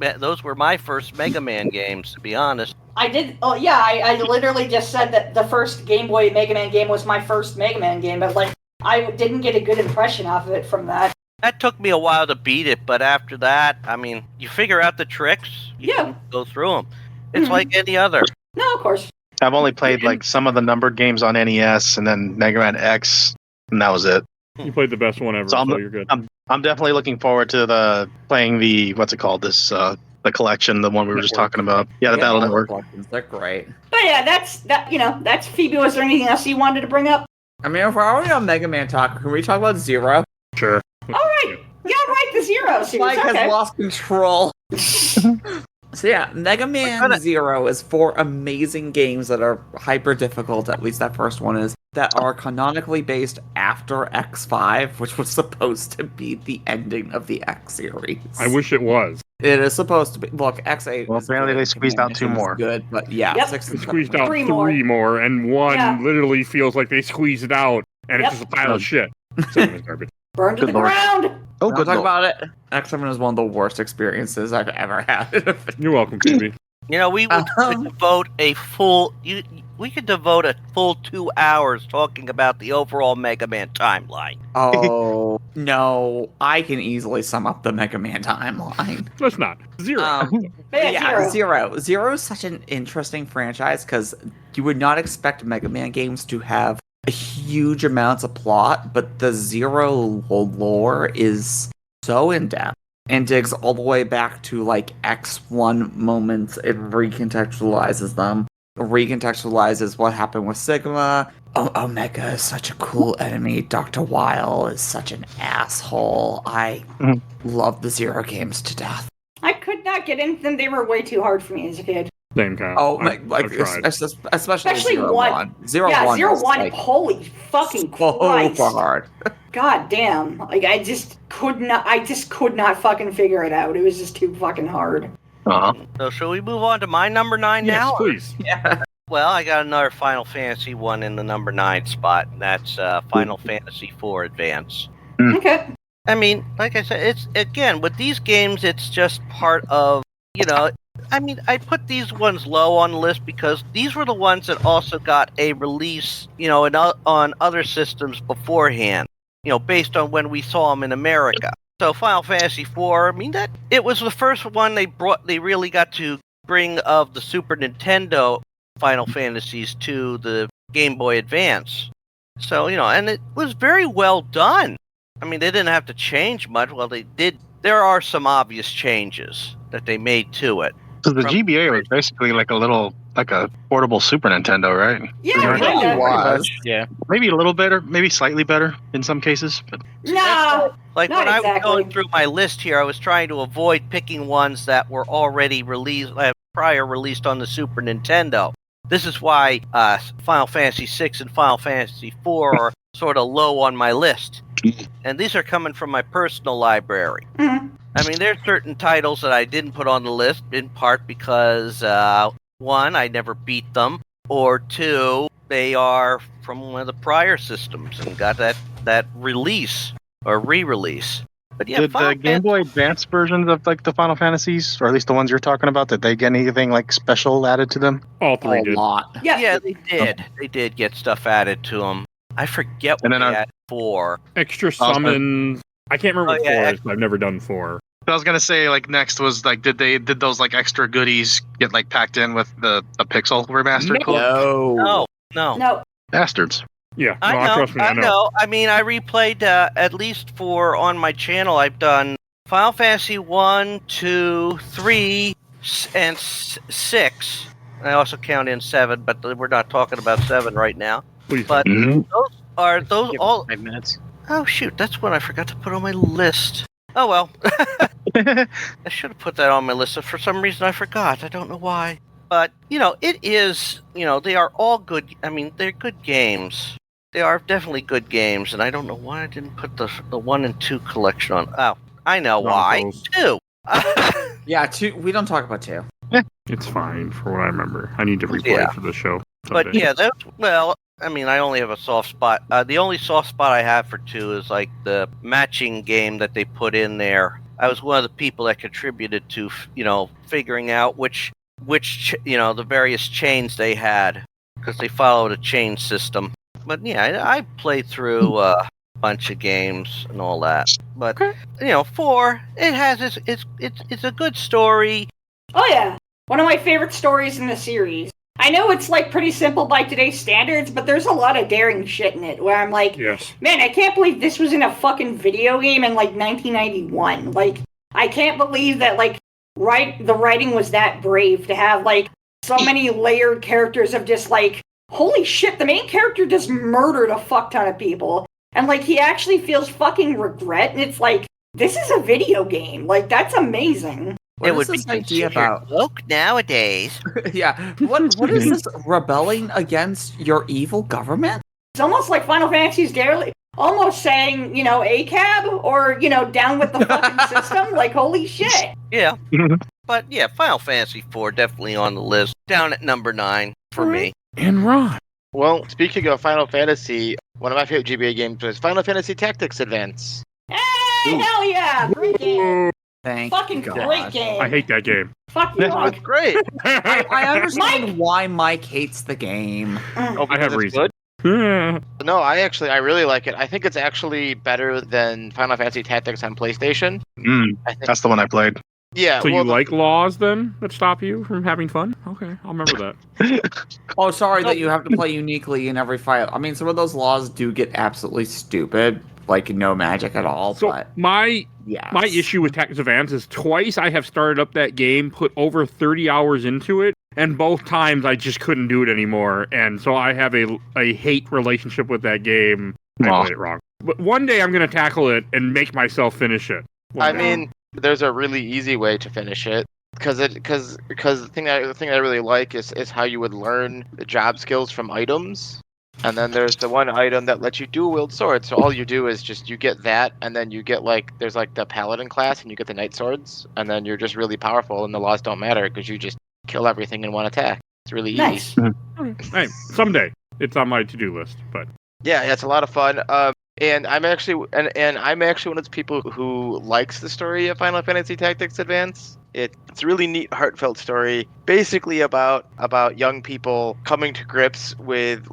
Mega Man games, to be honest. I did, I literally just said that the first Game Boy Mega Man game was my first Mega Man game, but, I didn't get a good impression off of it from that. That took me a while to beat it, but after that, you figure out the tricks, you can go through them. It's like any other. No, of course. I've only played, some of the numbered games on NES, and then Mega Man X, and that was it. You played the best one ever, so you're good. I'm definitely looking forward to playing the, what's it called, the collection, the one we were just talking about. Yeah, the Battle Network. They're great. But yeah, that's Phoebe. Was there anything else you wanted to bring up? If we're already on Mega Man talk, can we talk about Zero? Sure. All right. Yeah, right, the Zero series. Mike has lost control. So yeah, Mega Man Zero is 4 amazing games that are hyper difficult, at least that first one is, that are canonically based after X5, which was supposed to be the ending of the X series. I wish it was. It is supposed to be. Look, X8. Well, apparently they squeezed out 2 more. Good, but yeah, 6 They squeezed out 3 more, and one literally feels like they squeezed it out, and it's just a pile of shit. 7 is garbage. Burned to the ground. Oh, good. Talk about it. X7 is one of the worst experiences I've ever had. You're welcome, Phoebe. We would devote a full... we could devote a full 2 hours talking about the overall Mega Man timeline. Oh, no. I can easily sum up the Mega Man timeline. Let's not. Zero. Yeah, Zero. Zero is such an interesting franchise because you would not expect Mega Man games to have a huge amounts of plot, but the Zero lore is so in-depth and digs all the way back to like X1 moments and recontextualizes them. Recontextualizes what happened with Sigma. Omega is such a cool enemy. Dr. Weil is such an asshole. I love the Zero games to death. I could not get into them. They were way too hard for me as a kid. Same kind. Especially Zero One. Zero One. Zero One. Holy fucking so Christ! hard. God damn! Like I just could not fucking figure it out. It was just too fucking hard. So shall we move on to my number 9 yes, now? please. Yeah. Well, I got another Final Fantasy one in the number 9 spot. And that's Final Fantasy IV Advance. Okay. I mean, like I said, it's again with these games, it's just part of I mean, I put these ones low on the list because these were the ones that also got a release, on other systems beforehand. Based on when we saw them in America. So Final Fantasy IV, I mean that it was the first one they really got to bring of the Super Nintendo Final Fantasies to the Game Boy Advance. So, and it was very well done. I mean, they didn't have to change much. Well, they did. There are some obvious changes that they made to it. So the GBA was basically like a portable Super Nintendo, right? Yeah, It kind of. was. Yeah. Maybe a little better, maybe slightly better in some cases. But Nah. Like Not when I was exactly. going through my list here, I was trying to avoid picking ones that were already released, prior released on the Super Nintendo. This is why Final Fantasy VI and Final Fantasy IV are sort of low on my list. And these are coming from my personal library. Mhm. I mean, there's certain titles that I didn't put on the list, in part because, one, I never beat them, or two, they are from one of the prior systems and got that release, or re-release. But yeah, did the Game Boy Advance versions of like the Final Fantasies, or at least the ones you're talking about, did they get anything like special added to them? All three A did. lot. Yeah, they did. They did get stuff added to them. I forget what And they then had for. Extra summons. I can't remember what 4 is, but I've never done 4. I was gonna say, like, next was like, did those like extra goodies get like packed in with the Pixel remaster? No. No. Bastards. Yeah, I no, know. trust me, I know. I mean, I replayed at least on my channel. I've done Final Fantasy 1, 2, 3, and 6. I also count in 7, but we're not talking about 7 right now. Please. But Mhm. those all. 5 minutes. Oh shoot, that's one I forgot to put on my list. Oh well. I should have put that on my list. For some reason, I forgot. I don't know why. But, it is, they are all good. I mean, they're good games. They are definitely good games. And I don't know why I didn't put the 1 and 2 collection on. Oh, I know why. Chronicles. 2. Yeah, 2. We don't talk about 2. It's fine for what I remember. I need to replay Yeah. for the show. But someday. yeah, I mean, I only have a soft spot. The only soft spot I have for 2 is like the matching game that they put in there. I was one of the people that contributed to, figuring out which the various chains they had, because they followed a chain system. But yeah, I played through a bunch of games and all that. But 4, it has it's a good story. Oh yeah, one of my favorite stories in the series. I know it's like pretty simple by today's standards, but there's a lot of daring shit in it where I'm like, Yes. man, I can't believe this was in a fucking video game in like 1991. Like, I can't believe that like the writing was that brave to have like so many layered characters of just like, holy shit, the main character just murdered a fuck ton of people. And like he actually feels fucking regret, and it's like, this is a video game. Like, that's amazing. What is this idea about? Woke nowadays. Yeah. What is this rebelling against your evil government? It's almost like Final Fantasy's almost saying, ACAB or, down with the fucking system. Like, holy shit. Yeah. But yeah, Final Fantasy IV definitely on the list. Down at number 9 for me. And Ron. Well, speaking of Final Fantasy, one of my favorite GBA games was Final Fantasy Tactics Advance. Hey, hell yeah! Great game. Fucking God. great game. I hate that game. Fuck you, It's Mike. great. I understand Mike! why Mike hates the game. Oh, I have because it's reason. good? Yeah. No, I really like it. I think it's actually better than Final Fantasy Tactics on PlayStation. I think, That's the one I played. yeah. So well, you like laws then that stop you from having fun? Okay, I'll remember that. Oh, sorry that you have to play uniquely in every fight. I mean, some of those laws do get absolutely stupid, like no magic at all. So but my yes. issue with Tactics Advance is twice I have started up that game, put over 30 hours into it, and both times I just couldn't do it anymore. And so I have a hate relationship with that game. I played it wrong. But one day I'm going to tackle it and make myself finish it. I mean, there's a really easy way to finish it. Because the thing I really like is how you would learn the job skills from items. And then there's the one item that lets you dual wield swords. So all you do is just you get that, and then you get there's the paladin class, and you get the knight swords, and then you're just really powerful, and the laws don't matter because you just kill everything in one attack. It's really Nice. easy. Hey, someday it's on my to-do list, but Yeah, it's a lot of fun. And I'm actually I'm actually one of those people who likes the story of Final Fantasy Tactics Advance. It's a really neat, heartfelt story, basically about young people coming to grips with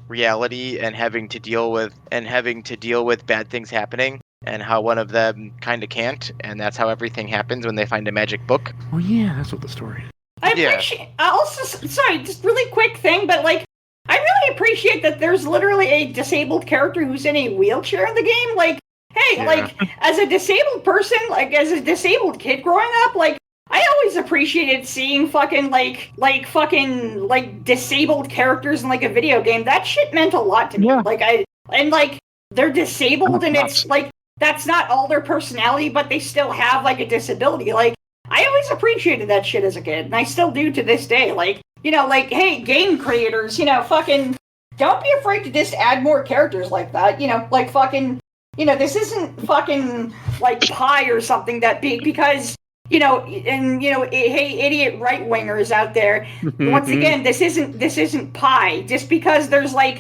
reality and having to deal with bad things happening, and how one of them kind of can't, and that's how everything happens when they find a magic book. oh yeah, that's what the story is. I Yeah. appreciate. Also, sorry, just really quick thing, but I really appreciate that there's literally a disabled character who's in a wheelchair in the game. Hey, Yeah. as a disabled person, as a disabled kid growing up, I always appreciated seeing fucking disabled characters in a video game. That shit meant a lot to me. Yeah. They're disabled, and it's that's not all their personality, but they still have a disability. I always appreciated that shit as a kid, and I still do to this day. Hey, game creators, fucking don't be afraid to just add more characters like that. This isn't fucking pie or something that big, because hey, idiot right wingers out there. Once again, this isn't pie. Just because there's a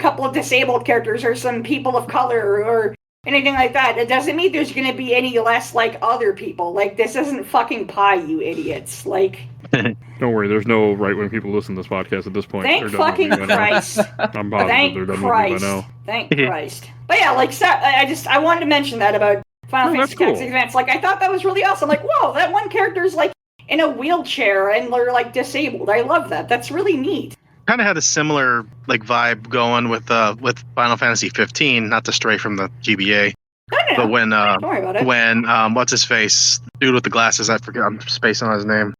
couple of disabled characters or some people of color or anything like that, it doesn't mean there's going to be any less like other people. This isn't fucking pie, you idiots. Don't worry, there's no right-wing people listening to this podcast at this point. Thank They're done with fucking me by now. Christ. I'm positive Thank they're done Christ. with me by now. Thank Christ. But yeah, I wanted to mention that about Final Fantasy that's Tactics Advance. I thought that was really awesome. Whoa, that one character's in a wheelchair and they're disabled. I love that. That's really neat. Kind of had a similar vibe going with Final Fantasy 15, not to stray from the GBA. No. But when Don't worry about it. what's his face, dude with the glasses, I forget, I'm spacing on his name.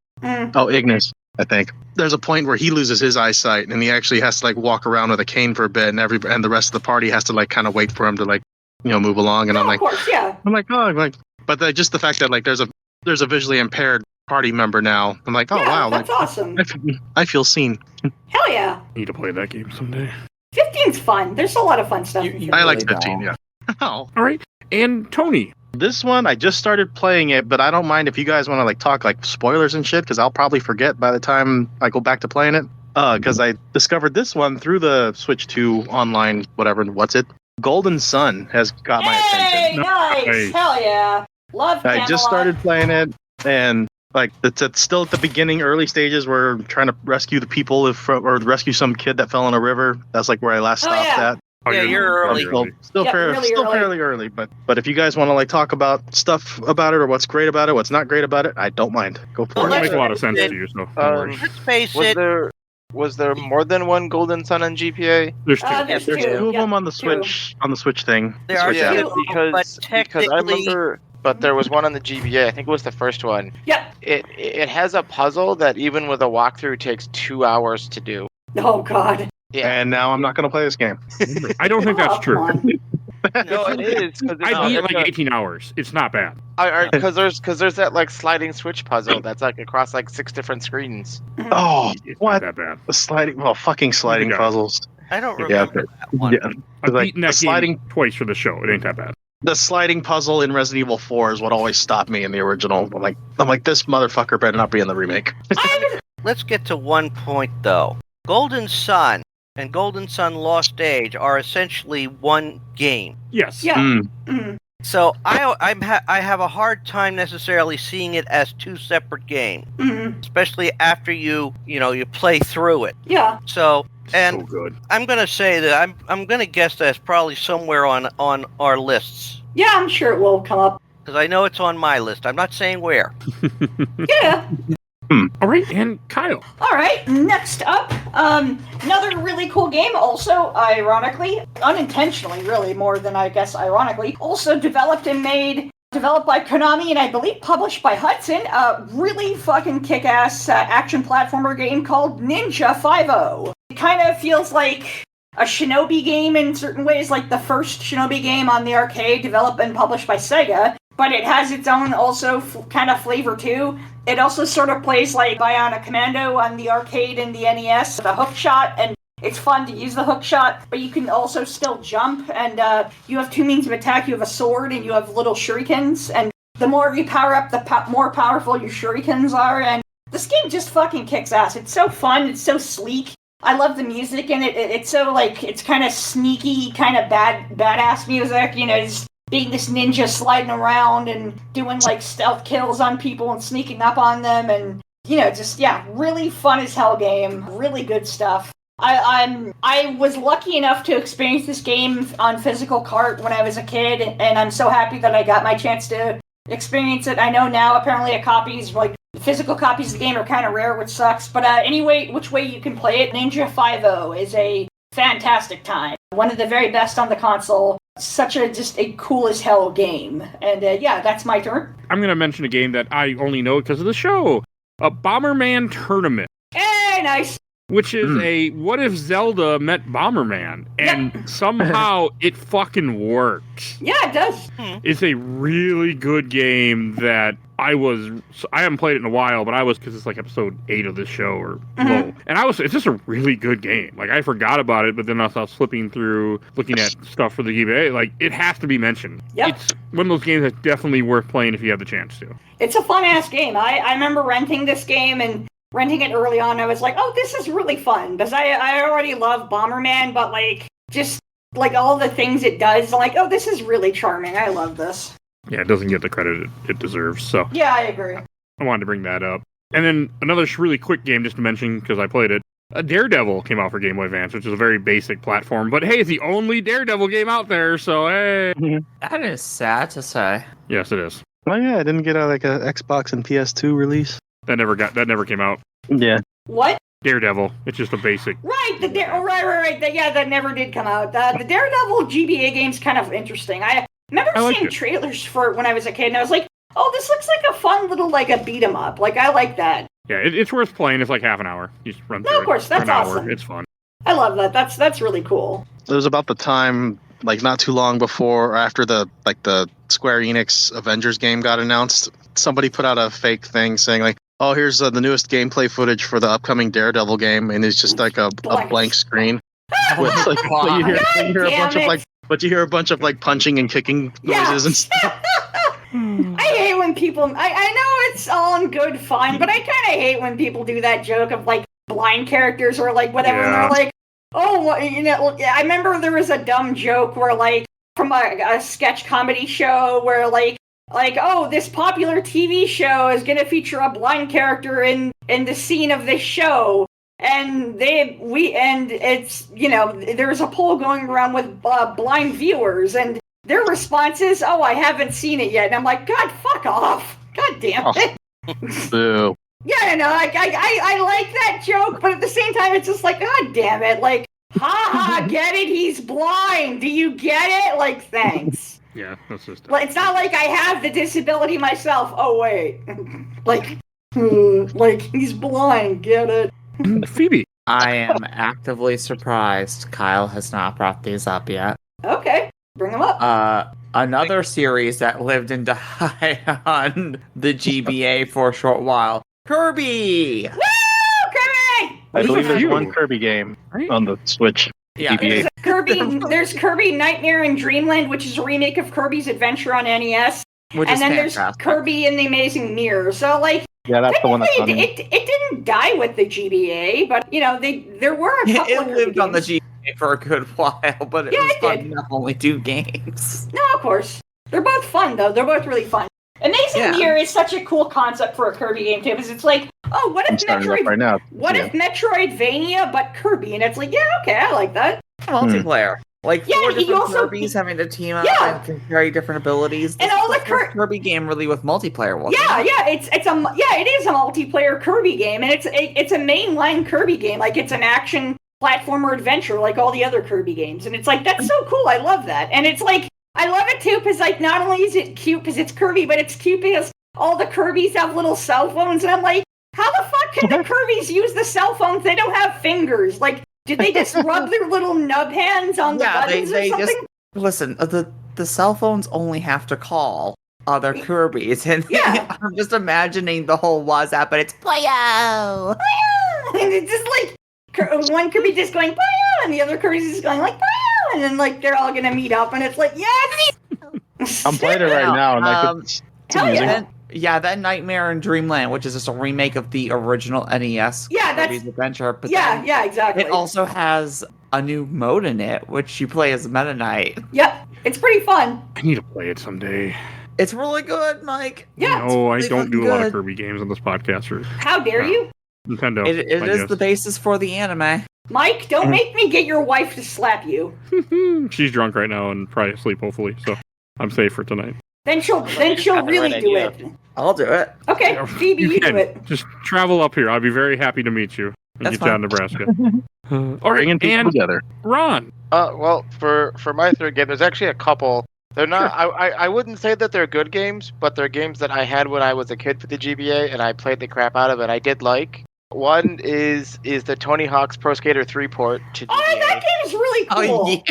Oh, Ignis, I think. There's a point where he loses his eyesight, and he actually has to walk around with a cane for a bit, and the rest of the party has to kind of wait for him to move along. And I'm of course, yeah. but just the fact that there's a visually impaired party member now. I'm oh Yeah, wow, that's awesome. I feel seen. Hell yeah. Need to play that game someday. 15's fun. There's a lot of fun stuff. I like really 15, don't. yeah. Oh. All right, and Tony. This one, I just started playing it, but I don't mind if you guys want to talk spoilers and shit, because I'll probably forget by the time I go back to playing it. Because I discovered this one through the Switch 2 online, whatever, what's it? Golden Sun has got my attention. Nice! Nice. Hell yeah. Love I just Camelot. started playing it, and it's still at the beginning, early stages where I'm trying to rescue the people or rescue some kid that fell in a river. That's where I last stopped yeah. at. Oh, Yeah, you're early. Still Yeah, really early. fairly early, but if you guys want to talk about stuff about it or what's great about it, what's not great about it, I don't mind. Go for Well, it. that makes a lot of sense to you, so don't worry. Let's face it. Was there more than one Golden Sun on GPA? There's two. There's There's two. two of Yeah, them on the two. Switch thing. There are Yeah, two, but because I technically, remember, but there was one on the GBA. I think it was the first one. Yep. It has a puzzle that even with a walkthrough takes 2 hours to do. Oh, God. Yeah, And now I'm not going to play this game. I don't think that's Oh, true. come on. no, it is. I beat 18 hours. It's not bad. Because there's that sliding switch puzzle that's across 6 different screens. Oh, It's what? not that bad. The fucking sliding Yeah. puzzles. I don't Yeah, remember that one. Yeah. I've Like, beaten the that sliding- game twice for the show. It ain't that bad. The sliding puzzle in Resident Evil 4 is what always stopped me in the original. I'm like, this motherfucker better not be in the remake. Let's get to one point, though. Golden Sun and Golden Sun Lost Age are essentially one game. Yes. Yeah. Mm. Mhm. So I have a hard time necessarily seeing it as two separate games, especially after you play through it. Yeah. So So good. I'm gonna say that I'm gonna guess that it's probably somewhere on our lists Yeah, I'm sure it will come up. because I know it's on my list. I'm not saying where. Yeah. All right, and Kyle. All right, next up, another really cool game, also, ironically, unintentionally, really, more than I guess ironically, also developed by Konami and I believe published by Hudson, a really fucking kick-ass action platformer game called Ninja 5-0. It kind of feels like a Shinobi game in certain ways, like the first Shinobi game on the arcade, developed and published by Sega, but it has its own also kind of flavor too. It also sort of plays like Bionic Commando on the arcade and the NES, the hook shot, and it's fun to use the hook shot, but you can also still jump, and you have two means of attack. You have a sword, and you have little shurikens, and the more you power up, the more powerful your shurikens are, and this game just fucking kicks ass. It's so fun, it's so sleek. I love the music in it. It's so, like, it's kind of sneaky, kind of badass music, just being this ninja sliding around and doing, like, stealth kills on people and sneaking up on them, and, really fun as hell game. Really good stuff. I was lucky enough to experience this game on physical cart when I was a kid, and I'm so happy that I got my chance to experience it. I know now apparently physical copies of the game are kind of rare, which sucks, but anyway, which way you can play it, Ninja 5-0 is a fantastic time. One of the very best on the console. Just a cool as hell game. And that's my turn. I'm going to mention a game that I only know because of the show. A Bomberman Tournament. Hey, nice. Which is a what if Zelda met Bomberman, and somehow it fucking works. Yeah, it does. It's a really good game that I haven't played it in a while, but because it's like episode 8 of this show or low. And it's just a really good game. Like, I forgot about it, but then as I was flipping through, looking at stuff for the GBA, like, it has to be mentioned. Yep. It's one of those games that's definitely worth playing if you have the chance to. It's a fun-ass game. I remember renting this game and renting it early on. I was like, oh, this is really fun, because I already love Bomberman, but, like, just, like, all the things it does, like, oh, this is really charming. I love this. Yeah, it doesn't get the credit it deserves, so. Yeah, I agree. I wanted to bring that up. And then another really quick game just to mention, because I played it. Daredevil came out for Game Boy Advance, which is a very basic platform. But hey, it's the only Daredevil game out there, so hey. That is sad to say. Yes, it is. Oh yeah, I didn't get a Xbox and PS2 release. That never came out. Yeah. What? Daredevil. It's just a basic. Right, right. That never did come out. The Daredevil GBA game's kind of interesting. I remember seeing trailers for it when I was a kid, and I was like, oh, this looks like a fun little, like, a beat-em-up. Like, I like that. Yeah, it's worth playing. It's like half an hour. You just run through it. No, of course, that's awesome. It's fun. I love that. That's really cool. It was about the time, like, not too long before or after the Square Enix Avengers game got announced. Somebody put out a fake thing saying, like, oh, here's the newest gameplay footage for the upcoming Daredevil game, and it's just like a blank screen. With, like, but you hear a bunch of like punching and kicking noises and stuff. I hate when people. I know it's all in good fun, but I kind of hate when people do that joke of like blind characters or like whatever. And they're like, oh, I remember there was a dumb joke where like from a sketch comedy show where like oh, this popular TV show is gonna feature a blind character in the scene of this show. And it's, there's a poll going around with blind viewers, and their response is, oh, I haven't seen it yet. And I'm like, God, fuck off. God damn it. Boo. Yeah, I like that joke, but at the same time, it's just like, God damn it. Like, ha, get it? He's blind. Do you get it? Like, thanks. Yeah, that's just... It's not like I have the disability myself. Oh, wait. like, he's blind. Get it? Phoebe. I am actively surprised Kyle has not brought these up yet. Okay, bring them up. Another series that lived and died on the GBA for a short while. Kirby! Woo! Kirby! I believe there's one Kirby game on the Switch. Yeah, GBA. There's Kirby Nightmare in Dreamland, which is a remake of Kirby's Adventure on NES. And then there's Kirby and the Amazing Mirror. So, like, yeah, that's the one that's on it didn't die with the GBA, but, there were a couple of It lived games. on the GBA for a good while, but it was fun enough only 2 games. No, of course. They're both fun, though. They're both really fun. Amazing Year is such a cool concept for a Kirby game, too, because it's like, oh, what if if Metroidvania, but Kirby? And it's like, yeah, okay, I like that. Multiplayer. Like, four different also, Kirbys having to team up and can carry different abilities. And all the Kirby game really with multiplayer, wasn't it? It is a multiplayer Kirby game, and it's a mainline Kirby game. Like, it's an action platformer adventure like all the other Kirby games. And it's like, that's so cool, I love that. And it's like, I love it too, because like, not only is it cute because it's Kirby, but it's cute because all the Kirbys have little cell phones, and I'm like, how the fuck can the Kirbys use the cell phones? They don't have fingers. Like, did they just rub their little nub hands on the buttons or something? Listen, the cell phones only have to call other Kirbys, and I'm just imagining the whole WhatsApp, but it's Boyo! And it's just like, one Kirby just going, Boyo! And the other Kirby's just going like, Boyo! And then like, they're all gonna meet up, and it's like, yes! I'm playing it right now, and like, it's amazing. Yeah, that Nightmare in Dreamland, which is just a remake of the original NES Kirby's Adventure. But exactly. It also has a new mode in it, which you play as Meta Knight. Yep, it's pretty fun. I need to play it someday. It's really good, Mike. Yeah. No, I don't do a lot of Kirby games on this podcast. How dare you? Nintendo. It is the basis for the anime. Mike, don't make me get your wife to slap you. She's drunk right now and probably asleep, hopefully, so I'm safe for tonight. Then she'll really do it. I'll do it. Okay, Phoebe, you do it. Just travel up here. I'll be very happy to meet you and get you out of Nebraska. All right, and together. Ron. Well, for my third game, there's actually a couple. They're not. Sure. I wouldn't say that they're good games, but they're games that I had when I was a kid for the GBA, and I played the crap out of it. I did like. One is the Tony Hawk's Pro Skater 3 port to GBA. Oh, that game is really cool. Oh,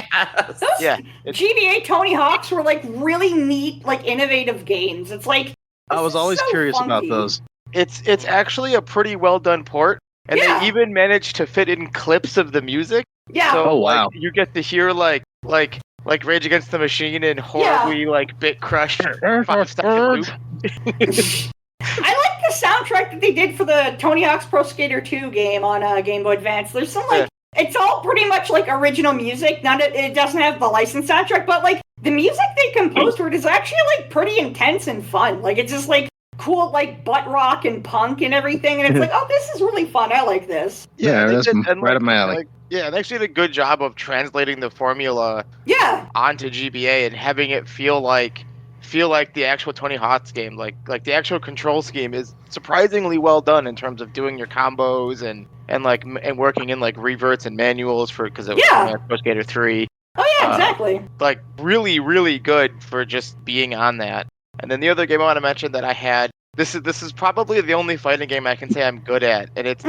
yes. Those GBA Tony Hawks were like really neat, like innovative games. It's like I was always curious about those. It's actually a pretty well done port, and they even managed to fit in clips of the music. Yeah. So, oh wow. Like, you get to hear like Rage Against the Machine and horribly like Bit Crush 5-second loop. I like the soundtrack that they did for the Tony Hawk's Pro Skater 2 game on Game Boy Advance. There's some it's all pretty much like original music. It doesn't have the licensed soundtrack, but like the music they composed for it is actually like pretty intense and fun. Like it's just like cool like butt rock and punk and everything, and it's like, oh, this is really fun. I like this. Yeah, that's right up my alley. They actually did a good job of translating the formula onto GBA and having it feel like the actual Tony Hawk's game. Like the actual control scheme is surprisingly well done in terms of doing your combos and working in like reverts and manuals because it was Pro Skater 3. Oh yeah, exactly. Like really, really good for just being on that. And then the other game I want to mention that I had. This is probably the only fighting game I can say I'm good at, and it's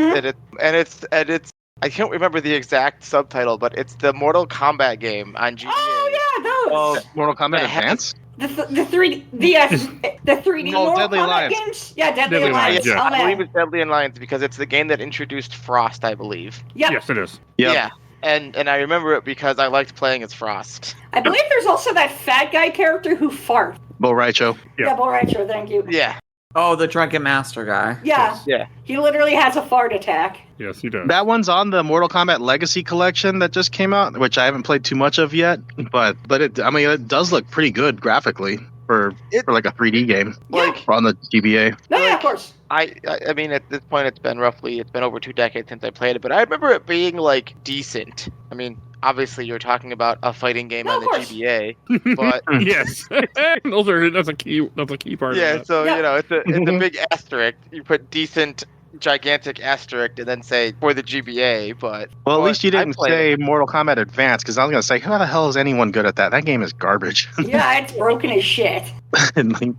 I can't remember the exact subtitle, but it's the Mortal Kombat game on GBA. Oh yeah, those. Mortal Kombat Advance. The 3D Mortal Deadly Kombat Alliance. games? Yeah, Deadly Alliance. Yeah. I believe it's Deadly Alliance because it's the game that introduced Frost, I believe. Yep. Yes, it is. Yep. Yeah. And I remember it because I liked playing as Frost. I believe there's also that fat guy character who farts. Bo Raicho. Yeah, Bo Raicho, thank you. Yeah. Oh, the Drunken Master guy. Yeah. Yeah. He literally has a fart attack. Yes, he does. That one's on the Mortal Kombat Legacy Collection that just came out, which I haven't played too much of yet. But it does look pretty good graphically for like a 3D game. Like on the GBA. No, yeah, of course. I mean, at this point, it's been over 2 decades since I played it, but I remember it being like decent. I mean, obviously, you're talking about a fighting game on the GBA, but yes, that's a key part. Yeah, of that. so it's a big asterisk. You put decent, gigantic asterisk, and then say for the GBA. But at least you didn't say Mortal Kombat Advance, because I was gonna say, how the hell is anyone good at that? That game is garbage. Yeah, it's broken as shit.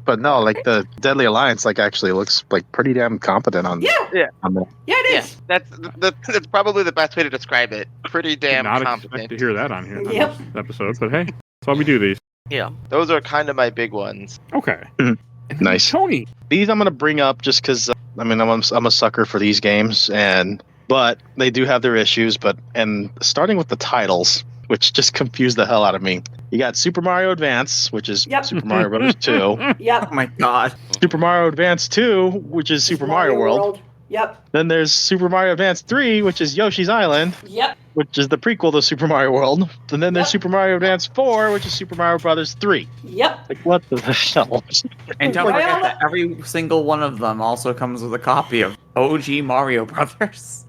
But no, like the Deadly Alliance, like actually looks like pretty damn competent on. Yeah, it is. That's probably the best way to describe it. Pretty damn competent. Expect to hear that on here. Yep. On this episode, but hey, that's why we do these. Yeah, those are kind of my big ones. Okay. Nice. Tony. These I'm gonna bring up just because I'm a sucker for these games, but they do have their issues. And starting with the titles, which just confused the hell out of me. You got Super Mario Advance, which is Super Mario Bros. 2. Yep. Oh my god. Super Mario Advance 2, which is Super Mario World. Yep. Then there's Super Mario Advance 3, which is Yoshi's Island, Yep. which is the prequel to Super Mario World. And then there's Yep. Super Mario Advance 4, which is Super Mario Brothers 3. Yep. Like, what the hell? And don't Well- forget that every single one of them also comes with a copy of OG Mario Brothers.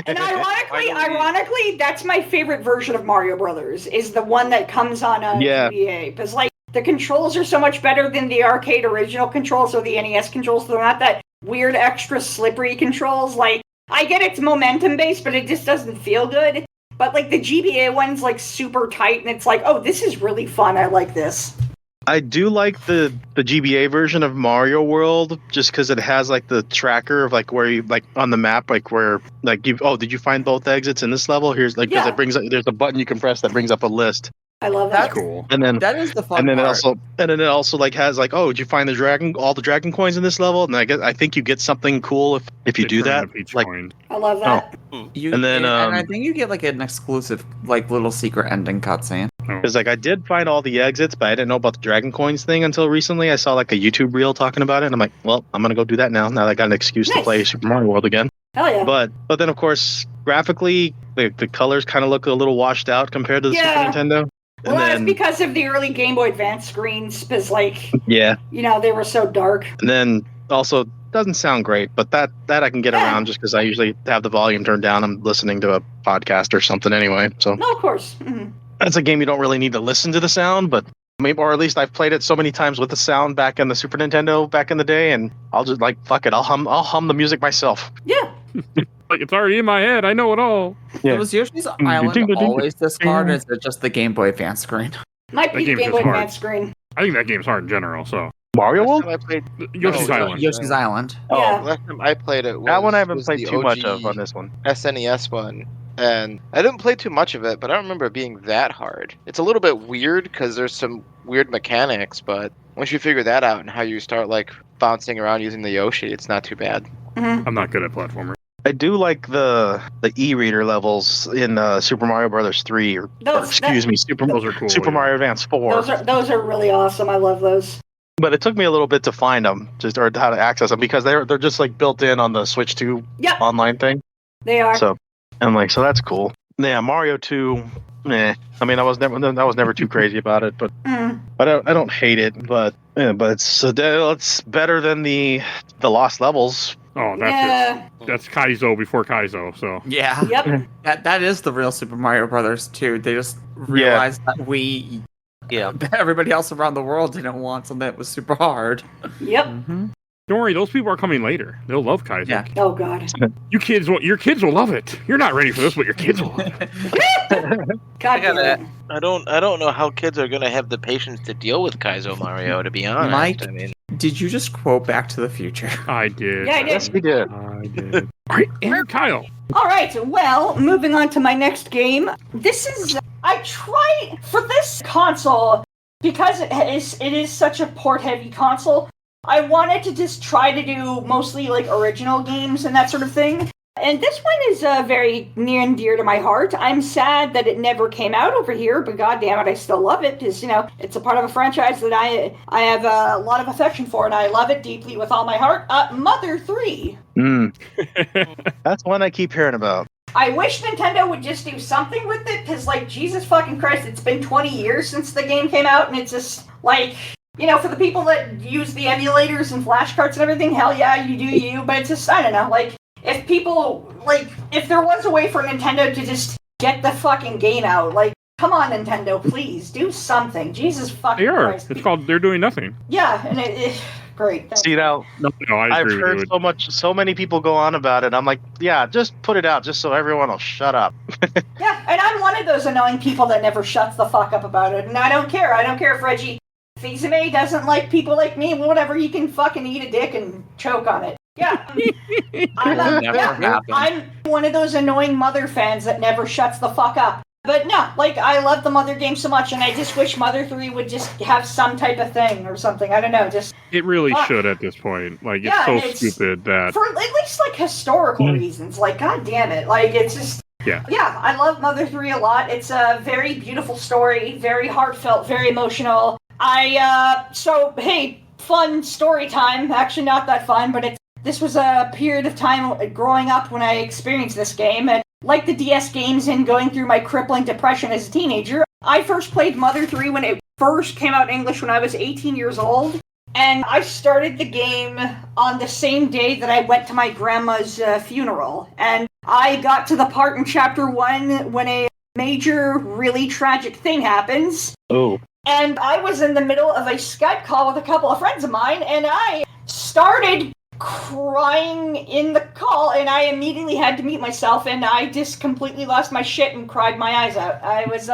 And ironically, that's my favorite version of Mario Brothers, is the one that comes on a GBA. Because, like, the controls are so much better than the arcade original controls or the NES controls. They're not that weird, extra slippery controls. Like, I get it's momentum-based, but it just doesn't feel good. But, like, the GBA one's, like, super tight, and it's like, oh, this is really fun. I like this. I do like the GBA version of Mario World just because it has like the tracker of like where you like on the map, like where like you did you find both exits in this level? Here's like because it brings up, there's a button you can press that brings up a list. I love that. That's cool. And then That is the fun and then part. it also like has like, oh, did you find all the dragon coins in this level? And I think you get something cool if you do that. Like coin. I love that. And then, and I think you get like an exclusive, like little secret ending cutscene. because like I did find all the exits, but I didn't know about the dragon coins thing until recently. I saw like a YouTube reel talking about it, and I'm like, well, I'm gonna go do that now. Now that I got an excuse to play Super Mario World again. Hell yeah. But then of course graphically the colors kind of look a little washed out compared to the Super Nintendo. Well, that's because of the early Game Boy Advance screens, because, like, they were so dark. And then also doesn't sound great, but that I can get around just because I usually have the volume turned down. I'm listening to a podcast or something anyway. So No, of course. Mm-hmm. That's a game you don't really need to listen to the sound, but maybe, or at least I've played it so many times with the sound back in the Super Nintendo back in the day, and I'll just like fuck it. I'll hum the music myself. Yeah. Like it's already in my head. I know it all. Yeah. So was Yoshi's Island always this hard, or is it just the Game Boy Advance screen? Might be the That game's Game Boy just hard. Advance screen. I think that game's hard in general. So Mario World? I played Yoshi's Island. Yoshi's Island. Yeah. last time I played it was, That one I haven't was played the too much OG of on this one. SNES one, and I didn't play too much of it, but I don't remember it being that hard. It's a little bit weird because there's some weird mechanics, but once you figure that out and how you start like bouncing around using the Yoshi, it's not too bad. Mm-hmm. I'm not good at platformers. I do like the e-reader levels in Super Mario Brothers 3, or excuse me, Those are cool. Super Mario Advance 4. Those are really awesome. I love those. But it took me a little bit to find them, or how to access them, because they're just like built in on the Switch 2 online thing. They are. So I'm like, so that's cool. Yeah, Mario 2. I mean, I was never too crazy about it, but I don't hate it. But it's better than the Lost Levels. Oh, that's Kaizo before Kaizo. So Yeah. Yep. That is the real Super Mario Brothers 2. They just realized that everybody else around the world didn't want something that was super hard. Yep. Mm-hmm. don't worry, those people are coming later. They'll love Kaizo. Yeah. Oh God. Your kids will love it. You're not ready for this, but your kids will love it. God damn it. I don't know how kids are gonna have the patience to deal with Kaizo Mario. To be honest, Mike, I mean, did you just quote Back to the Future? I did. Yeah, I did. Yes, we did. I did. All right, and Kyle. All right, well, moving on to my next game. This is I tried for this console because it is such a port-heavy console. I wanted to just try to do mostly like original games and that sort of thing. And this one is very near and dear to my heart. I'm sad that it never came out over here, but goddamn it, I still love it because it's a part of a franchise that I have a lot of affection for, and I love it deeply with all my heart. Mother 3. That's one I keep hearing about. I wish Nintendo would just do something with it, because, like, Jesus fucking Christ, it's been 20 years since the game came out, and it's just, like, for the people that use the emulators and flashcards and everything, hell yeah, you do you, but it's just, I don't know, like, if there was a way for Nintendo to just get the fucking game out, like, come on, Nintendo, please, do something. Jesus fucking Christ. It's called They're Doing Nothing. Yeah, and great. Thanks. See now, No, I I've agree heard with you. so many people go on about it. I'm like, yeah, just put it out, just so everyone will shut up. Yeah, and I'm one of those annoying people that never shuts the fuck up about it, and I don't care. I don't care if Reggie Fils-Aimé doesn't like people like me, whatever, he can fucking eat a dick and choke on it. Yeah. I'm one of those annoying Mother fans that never shuts the fuck up. But no, like, I love the Mother game so much, and I just wish Mother 3 would just have some type of thing or something. I don't know, just... It really should at this point. Like, it's stupid that... For at least, like, historical reasons. Like, god damn it. Like, it's just... Yeah. Yeah, I love Mother 3 a lot. It's a very beautiful story, very heartfelt, very emotional. So, hey, fun story time. Actually, not that fun, but this was a period of time growing up when I experienced this game, and like the DS games and going through my crippling depression as a teenager, I first played Mother 3 when it first came out in English when I was 18 years old, and I started the game on the same day that I went to my grandma's funeral, and I got to the part in Chapter 1 when a major, really tragic thing happens. Oh. And I was in the middle of a Skype call with a couple of friends of mine, and I started crying in the call, and I immediately had to mute myself, and I just completely lost my shit and cried my eyes out. I was,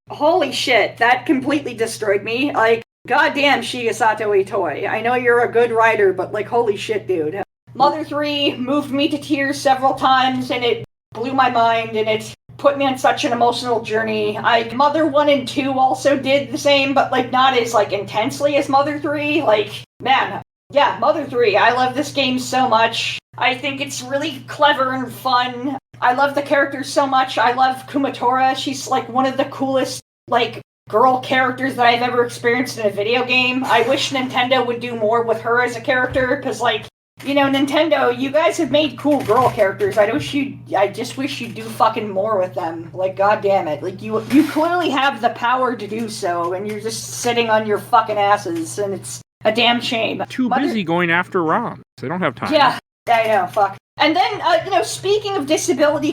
holy shit, that completely destroyed me. Like, goddamn, Shigesato Itoi. I know you're a good writer, but, like, holy shit, dude. Mother 3 moved me to tears several times, and it blew my mind, and it put me on such an emotional journey. Mother 1 and 2 also did the same, but, like, not as, like, intensely as Mother 3. Like, man, yeah, Mother 3. I love this game so much. I think it's really clever and fun. I love the characters so much. I love Kumatora. She's, like, one of the coolest, like, girl characters that I've ever experienced in a video game. I wish Nintendo would do more with her as a character, because, like, you know, Nintendo, you guys have made cool girl characters. I just wish you'd do fucking more with them. Like, goddamn it. Like, you clearly have the power to do so, and you're just sitting on your fucking asses, and it's a damn shame. Too busy going after ROMs. They don't have time. Yeah, I know, fuck. And then, you know, speaking of disabled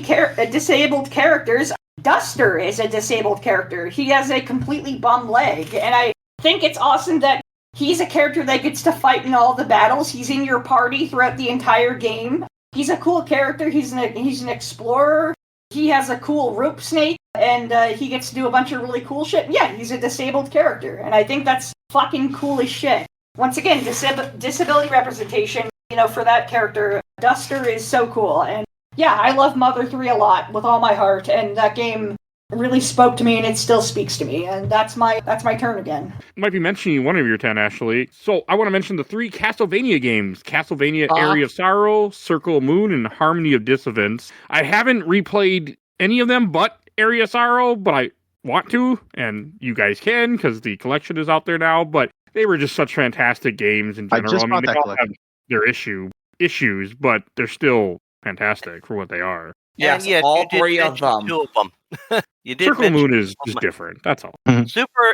characters, Duster is a disabled character. He has a completely bum leg, and I think it's awesome that he's a character that gets to fight in all the battles. He's in your party throughout the entire game. He's a cool character. He's an explorer. He has a cool rope snake, and he gets to do a bunch of really cool shit. Yeah, he's a disabled character, and I think that's fucking cool as shit. Once again, disability representation, you know, for that character. Duster is so cool, and yeah, I love Mother 3 a lot with all my heart, and that game really spoke to me, and it still speaks to me, and that's my turn again. Might be mentioning one of your 10, Ashley. So I want to mention the 3 Castlevania games: Castlevania Area of Sorrow, Circle of Moon, and Harmony of Dissonance. I haven't replayed any of them but Area of Sorrow, but I want to, and you guys can, because the collection is out there now, but they were just such fantastic games in general. I mean, they all have their issues, but they're still fantastic for what they are. Yes, all 3 of them. 2 of them. You did Circle of the Moon is just different. That's all.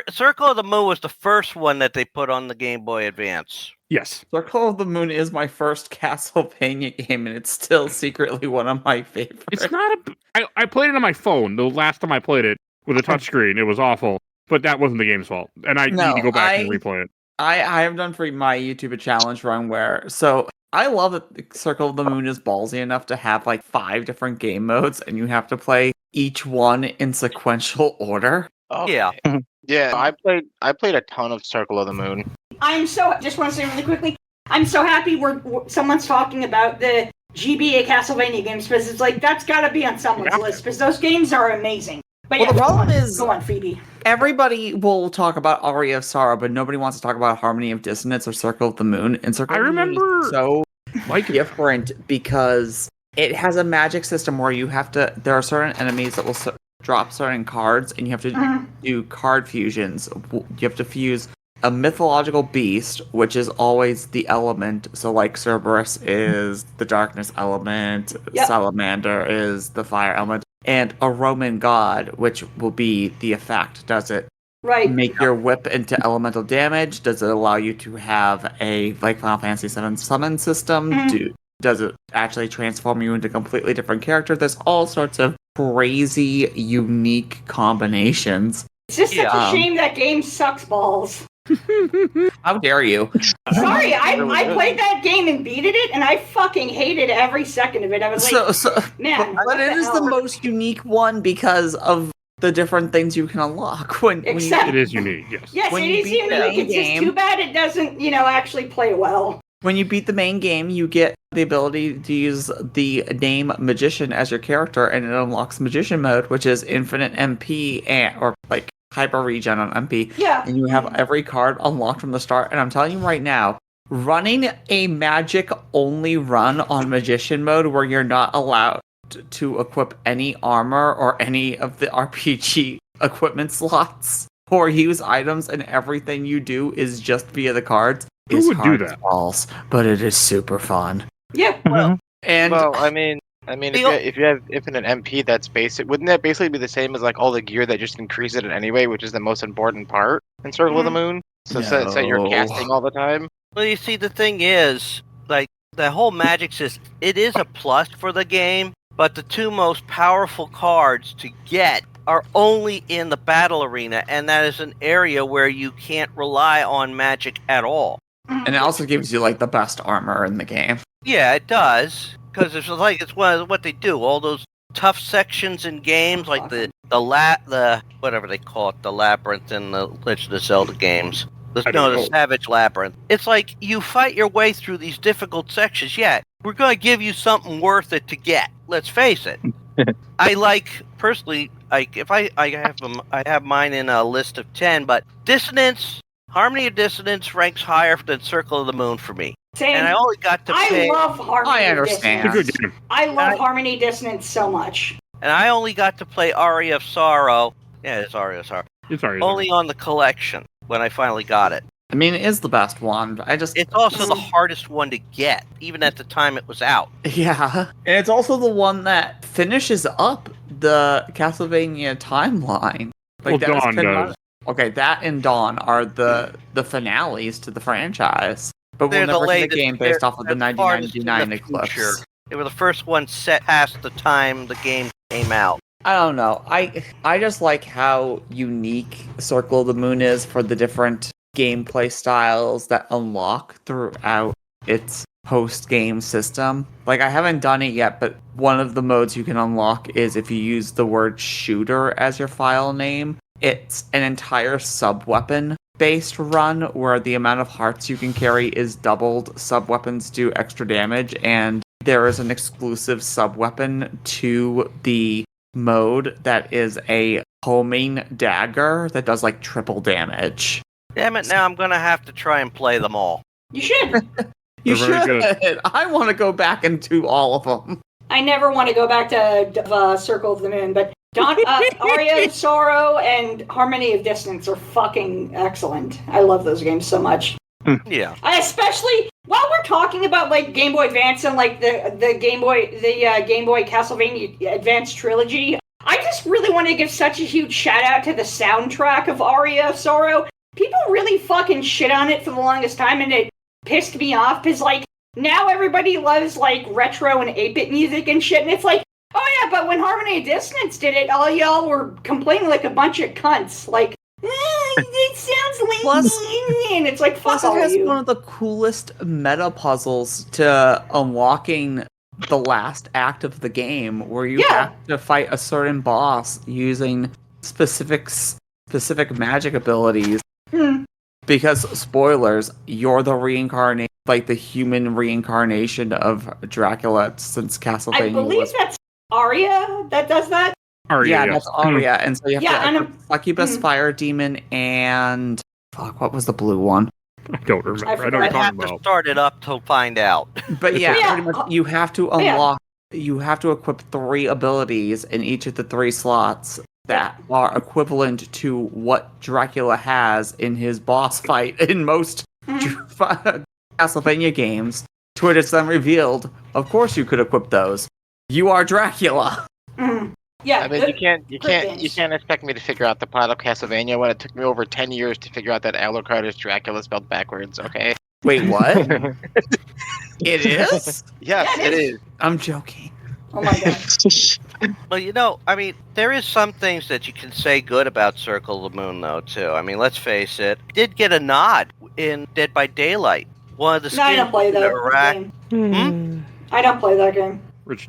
Circle of the Moon was the first one that they put on the Game Boy Advance. Yes. Circle of the Moon is my first Castlevania game, and it's still secretly one of my favorites. It's not I played it on my phone the last time I played it with a touchscreen. It was awful, but that wasn't the game's fault, and I need to go back and replay it. I have done for my YouTube a challenge run where I love that Circle of the Moon is ballsy enough to have like 5 different game modes, and you have to play each one in sequential order. Okay. Yeah. Yeah, I played a ton of Circle of the Moon. Just want to say really quickly, I'm so happy someone's talking about the GBA Castlevania games, because it's like, that's gotta be on someone's list, because those games are amazing. But well, the problem is, go on, Phoebe. Everybody will talk about Aria of Sorrow, but nobody wants to talk about Harmony of Dissonance or Circle of the Moon. And Circle of the Moon is so different because it has a magic system where there are certain enemies that will drop certain cards, and you have to do card fusions. You have to fuse a mythological beast, which is always the element. So, like, Cerberus is the darkness element, Salamander is the fire element, and a Roman god, which will be the effect. Does it make your whip into elemental damage? Does it allow you to have a, like, Final Fantasy VII summon system? Does it actually transform you into a completely different character? There's all sorts of crazy, unique combinations. It's just such a shame that game sucks balls. How dare you? Sorry, I played that game and beated it, and I fucking hated every second of it. I was like, man. But it is the most unique one because of the different things you can unlock. It is unique, yes. Yes, it is unique. It's just too bad it doesn't, actually play well. When you beat the main game, you get the ability to use the name Magician as your character, and it unlocks Magician mode, which is infinite MP or like hyper regen on MP. Yeah. And you have every card unlocked from the start. And I'm telling you right now, running a magic only run on Magician mode where you're not allowed to equip any armor or any of the RPG equipment slots or use items, and everything you do is just via the cards, is would do hard as that? balls, but it is super fun. Yeah. Mhm. And Well, I mean, if you have Infinite MP, that's basic. Wouldn't that basically be the same as like all the gear that just increases it anyway, which is the most important part in Circle of the Moon? So say you're No. casting all the time. Well, you see, the thing is, like, the whole magic system, it is a plus for the game, but the two most powerful cards to get are only in the battle arena, and that is an area where you can't rely on magic at all. and it also gives you like the best armor in the game. Yeah, it does, because it's one of what they do. All those tough sections in games, like the whatever they call it, the Labyrinth in the Legend of Zelda games. The Savage Labyrinth. It's like you fight your way through these difficult sections. Yeah, we're going to give you something worth it to get. Let's face it. I like, personally, like if I have mine in a list of 10, but Harmony of Dissonance ranks higher than Circle of the Moon for me. Same. And I only got to play. I love Harmony. I understand. It's a good game. I love Harmony Dissonance so much. And I only got to play Aria of Sorrow. Yeah, it's Aria of Sorrow. It's already Only on the collection when I finally got it. I mean, it is the best one. But It's also the hardest one to get, even at the time it was out. Yeah, and it's also the one that finishes up the Castlevania timeline. Well, that was Dawn does. Okay, that and Dawn are the finales to the franchise. But They're we'll never the get a latest- game based off of the they're farthest in 1999 the Eclipse. future. They were the first ones set past the time the game came out. I don't know. I just like how unique Circle of the Moon is for the different gameplay styles that unlock throughout its post-game system. Like, I haven't done it yet, but one of the modes you can unlock is if you use the word shooter as your file name. It's an entire sub-weapon based run where the amount of hearts you can carry is doubled. Sub-weapons do extra damage, and there is an exclusive sub-weapon to the mode that is a homing dagger that does like triple damage. Damn it, now I'm going to have to try and play them all. You should. You They're very should. I want to go back and do all of them. I never want to go back to Circle of the Moon, but Aria of Sorrow and Harmony of Dissonance are fucking excellent. I love those games so much. Yeah. Especially while we're talking about like Game Boy Advance and like the Game Boy Castlevania Advance trilogy, I just really want to give such a huge shout out to the soundtrack of Aria of Sorrow. People really fucking shit on it for the longest time, and it pissed me off because like now everybody loves like retro and 8-bit music and shit, and it's like, oh yeah, but when Harmony of Dissonance did it, all y'all were complaining like a bunch of cunts, like. It sounds like and it's like fuck Plus, all it has you. one of the coolest meta puzzles to unlocking the last act of the game, where you have to fight a certain boss using specific magic abilities. Because spoilers, you're the reincarnation, like the human reincarnation of Dracula since Castlevania. I believe that's Aria that does that. Aria, that's Aria, and so you have to Succubus, Fire Demon, and fuck, what was the blue one? I don't remember. I know what you're I'd have talking to about. start it up to find out. But yeah, pretty much, you have to unlock. You have to equip 3 abilities in each of the 3 slots that are equivalent to what Dracula has in his boss fight in most Castlevania games. To which it's then revealed, of course you could equip those. You are Dracula. Yeah, I mean, you can't expect me to figure out the plot of Castlevania when it took me over 10 years to figure out that Alucard is Dracula spelled backwards. Okay. Wait, what? It is? Yes, it is. I'm joking. Oh my god. Well, I mean, there is some things that you can say good about Circle of the Moon, though, too. I mean, let's face it. It did get a nod in Dead by Daylight. One of the skins I don't play that game. I don't play that game.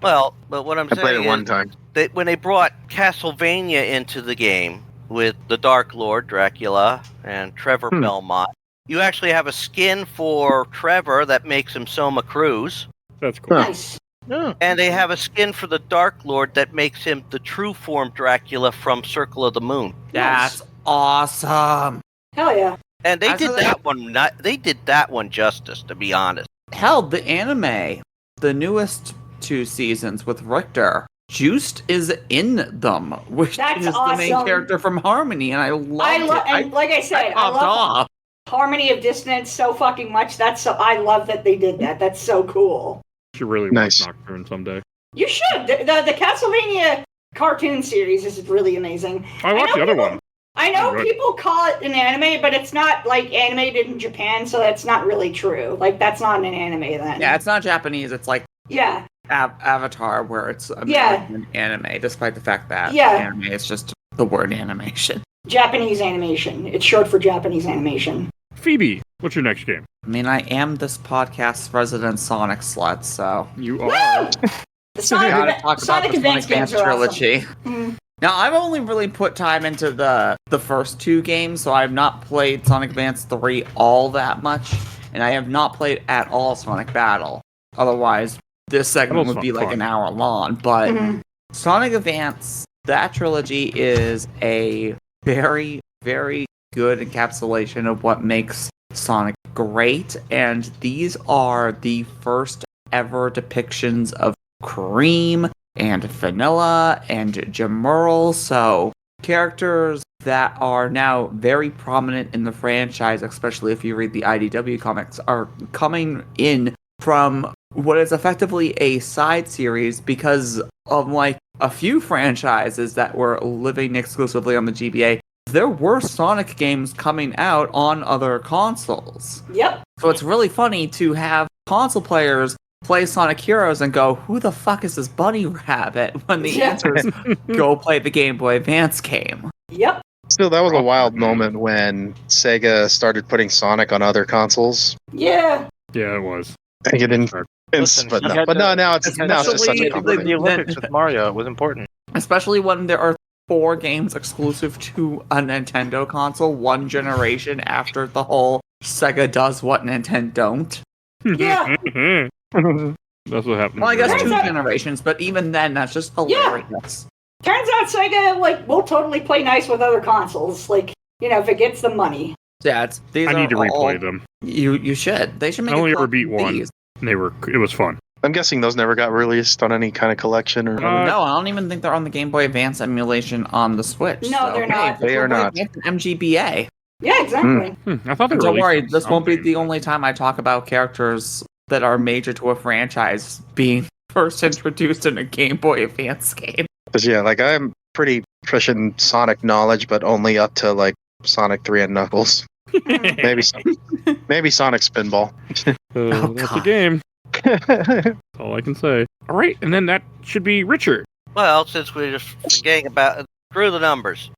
Well, but what I'm saying played it is one time. that when they brought Castlevania into the game with the Dark Lord, Dracula, and Trevor Belmont, you actually have a skin for Trevor that makes him Soma Cruz. That's cool. Nice. And they have a skin for the Dark Lord that makes him the true form Dracula from Circle of the Moon. That's awesome. Hell yeah. And they Actually, did that one. They did that one justice, to be honest. Hell, the anime, the newest 2 seasons with Richter, Juiced is in them, which That's is the main awesome. character from Harmony, and I love it. And like I said, I popped love off. Harmony of Dissonance so fucking much. I love that they did that. That's so cool. You should really watch Nocturne someday. You should. The Castlevania cartoon series is really amazing. I watched the other one. I know people call it an anime, but it's not like animated in Japan, so that's not really true. Like that's not an anime then. Yeah, it's not Japanese. It's like Avatar, where it's American anime, despite the fact that anime is just the word animation. Japanese animation. It's short for Japanese animation. Phoebe, what's your next game? I mean, I am this podcast's resident Sonic slut, so you are. The Sonic Advance games are trilogy. Awesome. Now, I've only really put time into the first two games, so I've not played Sonic Advance 3 all that much, and I have not played at all Sonic Battle. Otherwise, this segment would be like an hour long, but Sonic Advance, that trilogy is a very, very good encapsulation of what makes Sonic great, and these are the first ever depictions of cream and vanilla and Jamurl, so characters that are now very prominent in the franchise, especially if you read the IDW comics, are coming in from what is effectively a side series because of like a few franchises that were living exclusively on the GBA. There were Sonic games coming out on other consoles. Yep. So it's really funny to have console players play Sonic Heroes and go, who the fuck is this bunny rabbit? When the answer is, go play the Game Boy Advance game. Yep. Still, that was a wild moment when Sega started putting Sonic on other consoles. Yeah. Yeah, it was. I think it didn't. Now it's just such a compliment. The Olympics with Mario, it was important. Especially when there are 4 games exclusive to a Nintendo console, one generation after the whole Sega does what Nintendo don't. Yeah. That's what happened. Well, I guess 2 generations, but even then, that's just hilarious. Turns out Sega will totally play nice with other consoles. If it gets the money. Yeah, I need to replay them. You should. They should make. I only ever beat one. And it was fun. I'm guessing those never got released on any kind of collection or. No, I don't even think they're on the Game Boy Advance emulation on the Switch. No, they're not. They are not. MGBA. Yeah, exactly. I thought they were. Don't worry, this won't be the only time I talk about characters that are major to a franchise being first introduced in a Game Boy Advance game. Because I'm pretty proficient in Sonic knowledge, but only up to Sonic 3 and Knuckles. maybe Sonic Spinball. That's a game. That's all I can say. All right, and then that should be Richard. Well, since we're just forgetting about screw the numbers.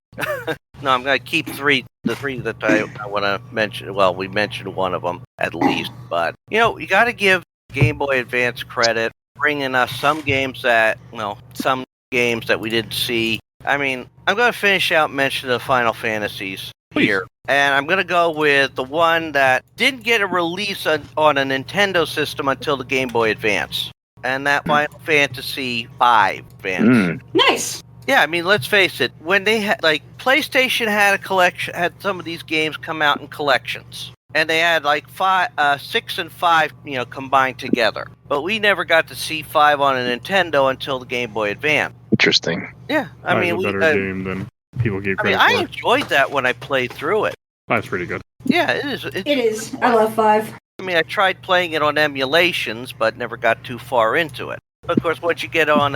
No, I'm going to keep the three that I want to mention. Well, we mentioned one of them at least, but you got to give Game Boy Advance credit, bringing us some games that we didn't see. I mean, I'm going to finish out mentioning the Final Fantasies here. And I'm going to go with the one that didn't get a release on a Nintendo system until the Game Boy Advance. And that Final Fantasy V Advance. Nice! Yeah, I mean, let's face it. When they had, PlayStation had some of these games come out in collections. And they had 6 and 5, combined together. But we never got to see 5 on a Nintendo until the Game Boy Advance. Interesting. Yeah, I mean, a better game than people gave credit I for. enjoyed that when I played through it. That's pretty good. Yeah, it is. It is. I love 5. I mean, I tried playing it on emulations, but never got too far into it. Of course, once I got it on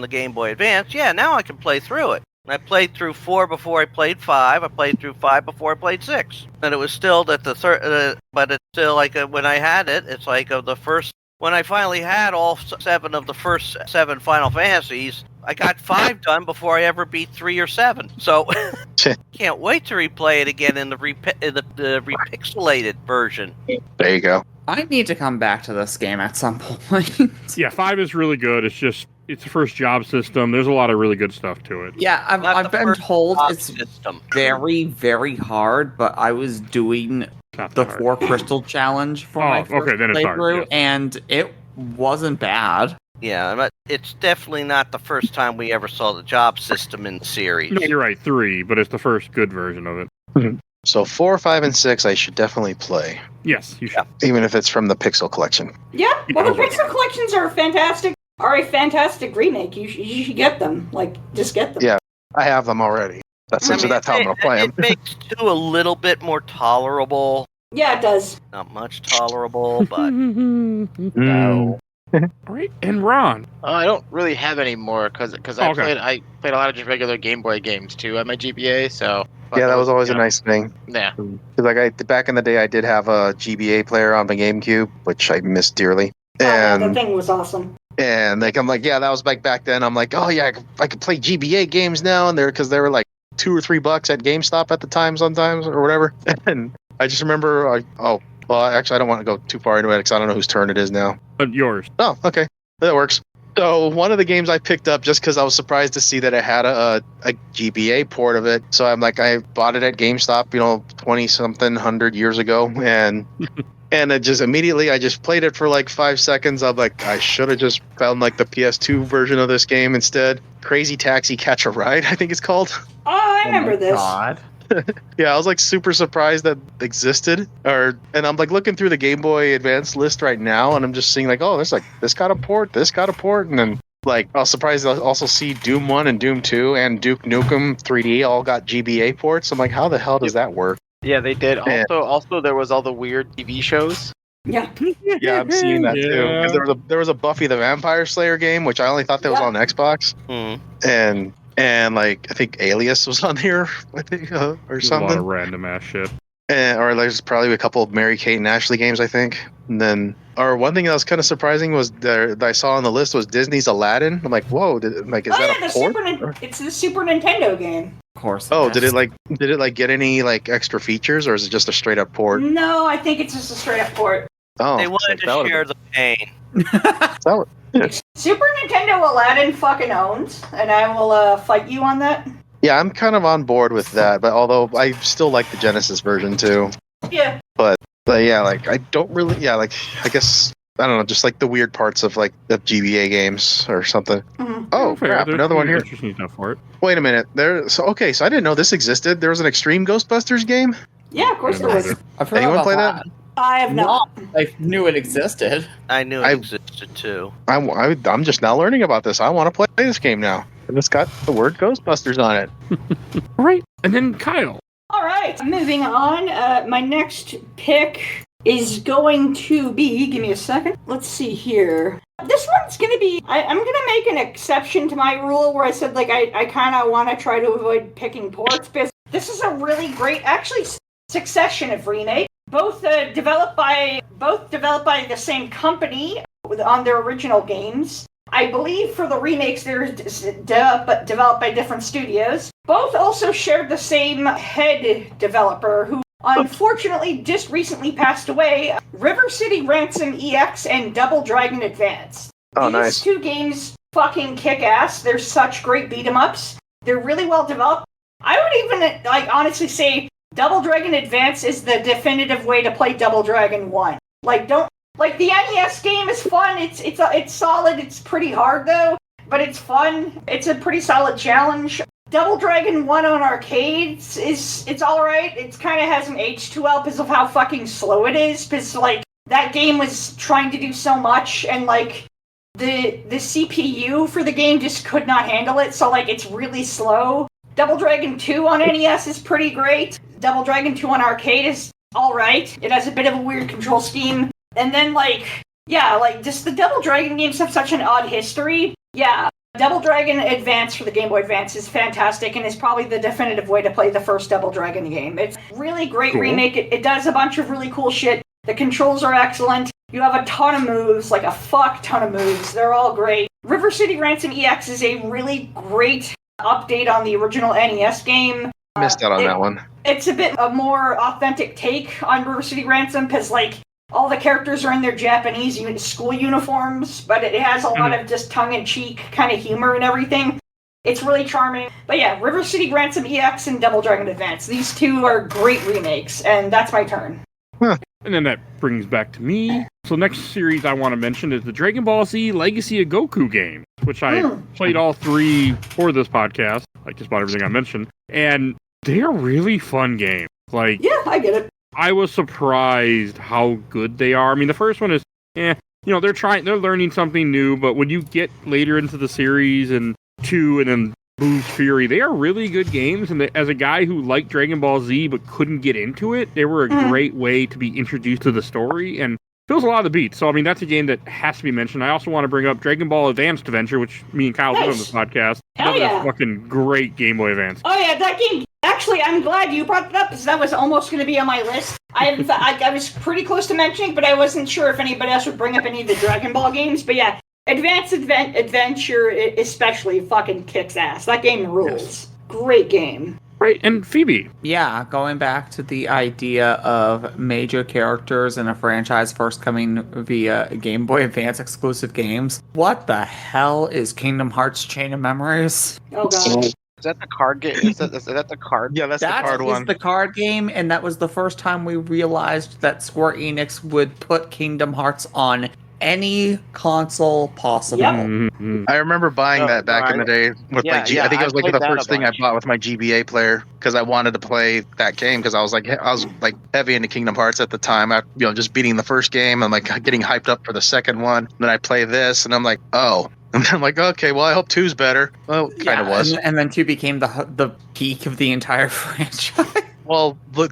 the Game Boy Advance, now I can play through it. I played through 4 before I played 5. I played through 5 before I played 6. And it was still that the third, but it's still when I had it, it's of the first. When I finally had all 7 of the first 7 Final Fantasies, I got 5 done before I ever beat 3 or 7. So can't wait to replay it again in the repixelated version. There you go. I need to come back to this game at some point. Yeah, 5 is really good. It's the first job system. There's a lot of really good stuff to it. Yeah, I've been told it's system. very, very hard, but I was doing the 4 crystal challenge for my first playthrough, and it wasn't bad. Yeah, but it's definitely not the first time we ever saw the job system in the series. No, you're right, 3, but it's the first good version of it. So 4, 5, and 6 I should definitely play. Yes, you should. Even if it's from the Pixel Collection. Yeah, well, the Pixel Collections are a fantastic remake. You should get them. Just get them. Yeah, I have them already. That's how I'm gonna play them. It makes 2 a little bit more tolerable. Yeah, it does. Not much tolerable, but No. All right, and Ron. I don't really have any more because I played a lot of just regular Game Boy games too at my GBA. So Yeah, that was always a nice thing. Yeah. Because back in the day, I did have a GBA player on my GameCube, which I missed dearly. Yeah, the thing was awesome. And I'm like, yeah, that was back then. I'm like, oh yeah, I could play GBA games now, and because they were like $2 or $3 at GameStop at the time, sometimes or whatever. And I just remember, well, actually, I don't want to go too far into it because I don't know whose turn it is now. Yours. Oh, okay, that works. So one of the games I picked up just because I was surprised to see that it had a GBA port of it. So I'm like, I bought it at GameStop, 20-something, 100 years ago, and it just immediately, I just played it for like 5 seconds. I'm like, I should have just found like the PS2 version of this game instead. Crazy Taxi Catch a Ride, I think it's called. Oh, I remember this. God. Yeah, I was like super surprised that existed. And I'm like looking through the Game Boy Advance list right now, and I'm just seeing like, oh, there's like this got a port, and then like I was surprised to also see Doom 1 and Doom 2 and Duke Nukem 3D all got GBA ports. I'm like, how the hell does that work? Yeah, they did. Also, there was all the weird TV shows. Yeah. Yeah, I'm seeing that too. Because there was a Buffy the Vampire Slayer game, which I only thought that was on Xbox, and like I think Alias was on here, I think, or something. A lot of random ass shit. Or there's probably a couple of Mary-Kate and Ashley games, I think. And then, or one thing that was kind of surprising was that I saw on the list was Disney's Aladdin. I'm like, whoa, is that a port? It's the Super Nintendo game. Of course. Oh, did it get any like extra features, or is it just a straight up port? No, I think it's just a straight up port. Oh, they wanted to share the pain. Super Nintendo Aladdin fucking owns, and I will fight you on that. Yeah, I'm kind of on board with that, but although I still like the Genesis version too. Yeah. But yeah, like I don't really, I guess I don't know, just like the weird parts of like the GBA games or something. Mm-hmm. Oh, crap, another one here. Interesting stuff for it. Wait a minute, so I didn't know this existed. There was an Extreme Ghostbusters game. Yeah, of course there was. Anyone play that? I have not. I knew it existed. I knew it existed too. I'm just now learning about this. I want to play this game now. And it's got the word Ghostbusters on it. All right, and then Kyle. All right, moving on. My next pick is going to be, give me a second. Let's see here. This one's going to be, I'm going to make an exception to my rule where I said, like, I kind of want to try to avoid picking ports, because this is a really great, actually, succession of remakes. Both developed by the same company on their original games. I believe for the remakes they're developed by different studios. Both also shared the same head developer, who unfortunately just recently passed away. River City Ransom EX and Double Dragon Advance. Oh, These nice. two games fucking kick ass. They're such great beat 'em ups. They're really well developed. I would even honestly say Double Dragon Advance is the definitive way to play Double Dragon 1. The NES game is fun. It's solid. It's pretty hard though, but it's fun. It's a pretty solid challenge. Double Dragon 1 on arcades it's all right. It kind of has an aged too well because of how fucking slow it is. Because that game was trying to do so much, and the CPU for the game just could not handle it. So it's really slow. Double Dragon 2 on NES is pretty great. Double Dragon 2 on arcade is alright. It has a bit of a weird control scheme. And then, just the Double Dragon games have such an odd history. Yeah, Double Dragon Advance for the Game Boy Advance is fantastic and is probably the definitive way to play the first Double Dragon game. It's a really great remake. It does a bunch of really cool shit. The controls are excellent. You have a ton of moves, like a fuck ton of moves. They're all great. River City Ransom EX is a really great update on the original NES game. Missed out on that one. It's a bit a more authentic take on River City Ransom because, all the characters are in their Japanese school uniforms, but it has a lot of just tongue-in-cheek kind of humor and everything. It's really charming. But yeah, River City Ransom EX and Double Dragon Advance. These two are great remakes, and that's my turn. Huh. And then that brings back to me. So next series I want to mention is the Dragon Ball Z Legacy of Goku game, which I played all 3 for this podcast, just about everything I mentioned. And they're really fun games. Yeah, I get it. I was surprised how good they are. I mean, the first one is, they're learning something new, but when you get later into the series and 2 and then Boo's Fury. They are really good games, and as a guy who liked Dragon Ball Z but couldn't get into it, they were a great way to be introduced to the story and fills a lot of the beats. So, I mean, that's a game that has to be mentioned. I also want to bring up Dragon Ball Advanced Adventure, which me and Kyle did on this podcast. Another fucking great Game Boy Advance. Oh, yeah, that game. Actually, I'm glad you brought that up, because that was almost going to be on my list. I was pretty close to mentioning, but I wasn't sure if anybody else would bring up any of the Dragon Ball games. But yeah, Advanced Adventure especially fucking kicks ass. That game rules. Yes. Great game. Right, and Phoebe. Yeah, going back to the idea of major characters in a franchise first coming via Game Boy Advance exclusive games. What the hell is Kingdom Hearts Chain of Memories? Oh, God. Is that the card game? Is that the card? Yeah, that's the card one. That is the card game, and that was the first time we realized that Square Enix would put Kingdom Hearts on any console possible. Yep. Mm-hmm. I remember buying that back in the day with my I think it was like the first thing I bought with my GBA player because I wanted to play that game because I was like heavy into Kingdom Hearts at the time. I just beating the first game and like getting hyped up for the second one. Then I play this and I'm like, oh. And I'm like, okay, well, I hope 2's better. Well, kind of was. And then 2 became the peak of the entire franchise. Well, I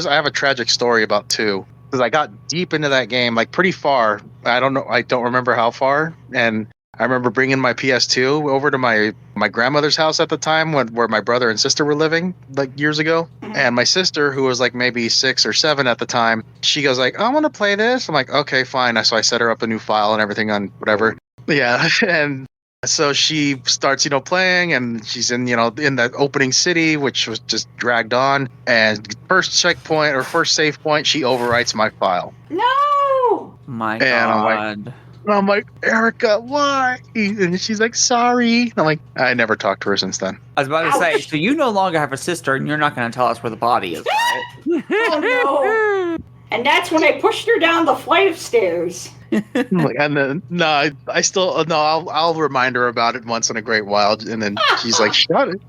have a tragic story about 2. Because I got deep into that game, like pretty far. I don't remember how far. And I remember bringing my PS2 over to my grandmother's house at the time where my brother and sister were living, like years ago. And my sister, who was like maybe 6 or 7 at the time, she goes like, I want to play this. I'm like, okay, fine. So I set her up a new file and everything on whatever. Yeah, and so she starts, playing, and she's in the opening city, which was just dragged on. And first checkpoint or first save point, she overwrites my file. No! My God. I'm like, Erica, why? And she's like, sorry. I'm like, I never talked to her since then. I was about to say, so you no longer have a sister, and you're not going to tell us where the body is, right? Oh, no. And that's when I pushed her down the flight of stairs. And then I still I'll remind her about it once in a great while, and then she's like, shut it.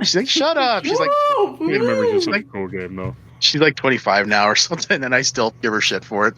She's like, shut up. She's like, It's a cool game though. She's like 25 now or something, and I still give her shit for it.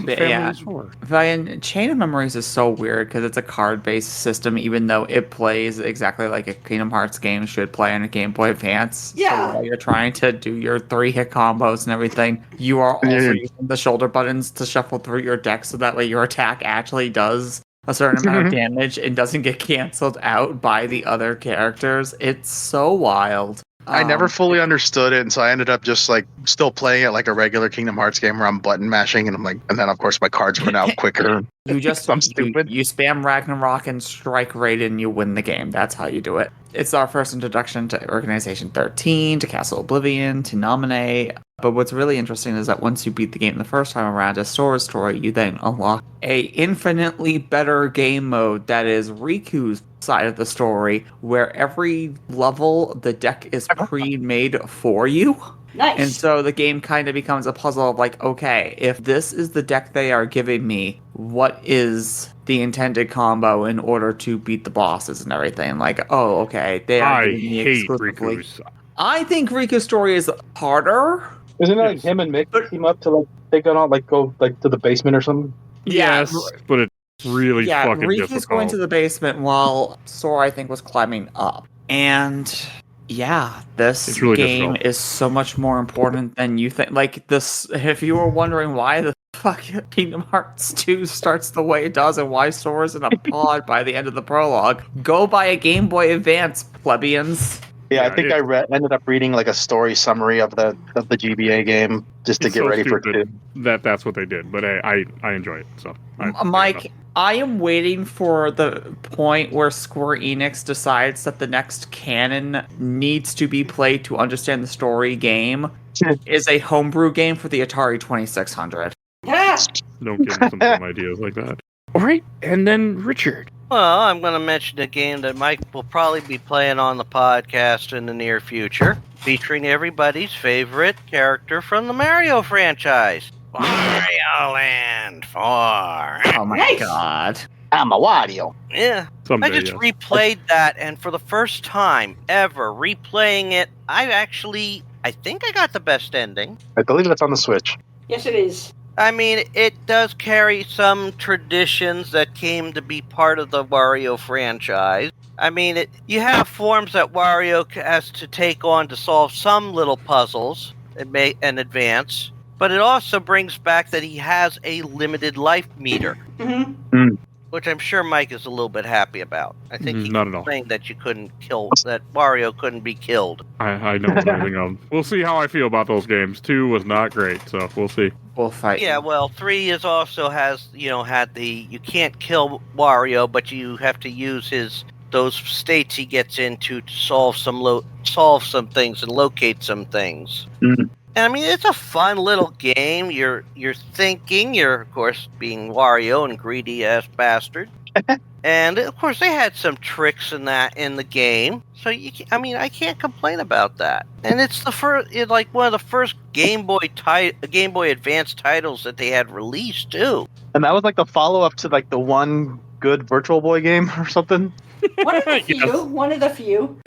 Yeah, Chain of Memories is so weird because it's a card-based system, even though it plays exactly like a Kingdom Hearts game should play on a Game Boy Advance. Yeah. So while you're trying to do your 3-hit combos and everything, you are also using the shoulder buttons to shuffle through your deck so that way your attack actually does a certain amount of damage and doesn't get canceled out by the other characters. It's so wild. I never fully understood it, and so I ended up just like still playing it like a regular Kingdom Hearts game where I'm button mashing, and I'm like, and then of course my cards run out quicker. You just I'm stupid. You spam Ragnarok and strike right and you win the game. That's how you do it. It's our first introduction to Organization 13, to Castle Oblivion, to Nominate. But what's really interesting is that once you beat the game the first time around as Sora's story, you then unlock a infinitely better game mode that is Riku's side of the story, where every level the deck is pre-made for you. Nice. And so the game kind of becomes a puzzle of like, okay, if this is the deck they are giving me, what is the intended combo in order to beat the bosses and everything? Like, oh, okay, they are giving me exclusively. I think Riku's story is harder. Isn't it like him and Mick team up to like take on go like to the basement or something? Yes, but it's really fucking Riku's difficult. going to the basement while Sora, I think, was climbing up. And yeah, this really game difficult. is so much more important than you think. Like this, if you were wondering why the fuck Kingdom Hearts 2 starts the way it does and why Sora's in a pod by the end of the prologue, go buy a Game Boy Advance, plebeians. Yeah, I think I ended up reading like a story summary of the GBA game just to get ready for 2. That's what they did, but I enjoy it. So, Mike, I am waiting for the point where Square Enix decides that the next canon needs to be played to understand the story game is a homebrew game for the Atari 2600. Yeah. Don't give me some dumb ideas like that. All right, and then Richard. Well, I'm going to mention a game that Mike will probably be playing on the podcast in the near future, featuring everybody's favorite character from the Mario franchise, Mario Land 4. Oh my god. I'm a Wario. Yeah. Someday, I just replayed that, and for the first time ever replaying it, I think I got the best ending. I believe that's on the Switch. Yes, it is. I mean, it does carry some traditions that came to be part of the Wario franchise. I mean, you have forms that Wario has to take on to solve some little puzzles and advance, but it also brings back that he has a limited life meter, which I'm sure Mike is a little bit happy about. I think he not at all. complained that that Wario couldn't be killed. I know everything of. We'll see how I feel about those games. 2 was not great, so we'll see. We'll fight. Yeah, well, 3 is also has had the you can't kill Wario, but you have to use those states he gets into to solve some things and locate some things. And I mean, it's a fun little game. You're thinking. You're of course being Wario and greedy ass bastard. And of course, they had some tricks in the game. So I can't complain about that. And it's one of the first Game Boy Advance titles that they had released too. And that was like the follow-up to like the one good Virtual Boy game or something. One of the few. One of the few.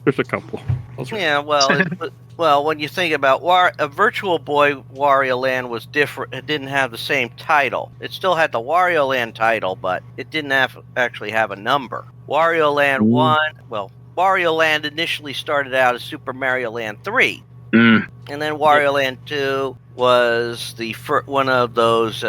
There's a couple. Yeah, well, when you think about a Virtual Boy Wario Land was different. It didn't have the same title. It still had the Wario Land title, but it didn't actually have a number. Wario Land 1, well, Wario Land initially started out as Super Mario Land 3. And then Wario Land 2 was one of those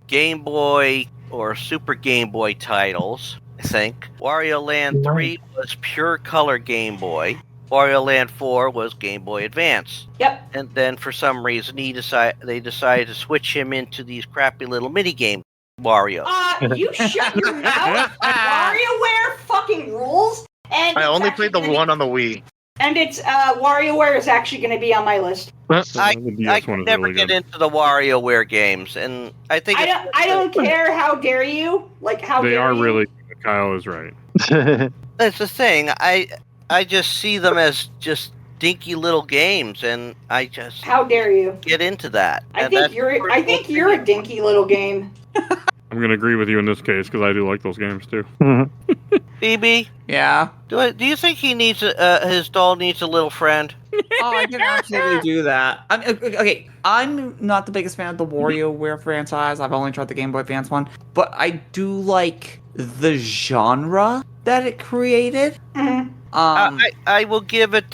Game Boy or Super Game Boy titles, I think. Wario Land 3 was pure color Game Boy. Wario Land 4 was Game Boy Advance. Yep. And then for some reason they decided to switch him into these crappy little minigame Wario. You shut your mouth. WarioWare fucking rules. And I only played the one on the Wii. And it's WarioWare is actually going to be on my list. I can never get into the WarioWare games, and I think I don't care. How dare you? Like how they dare are you? really. Kyle is right. That's the thing. I just see them as just dinky little games, and I just how dare you get into that. I think you're a dinky little game. I'm gonna agree with you in this case because I do like those games too. Phoebe, Yeah. do you think he needs his doll needs a little friend? Oh, I can absolutely do that. Okay, I'm not the biggest fan of the WarioWare franchise. I've only tried the Game Boy Advance one, but I do like the genre that it created. I will give it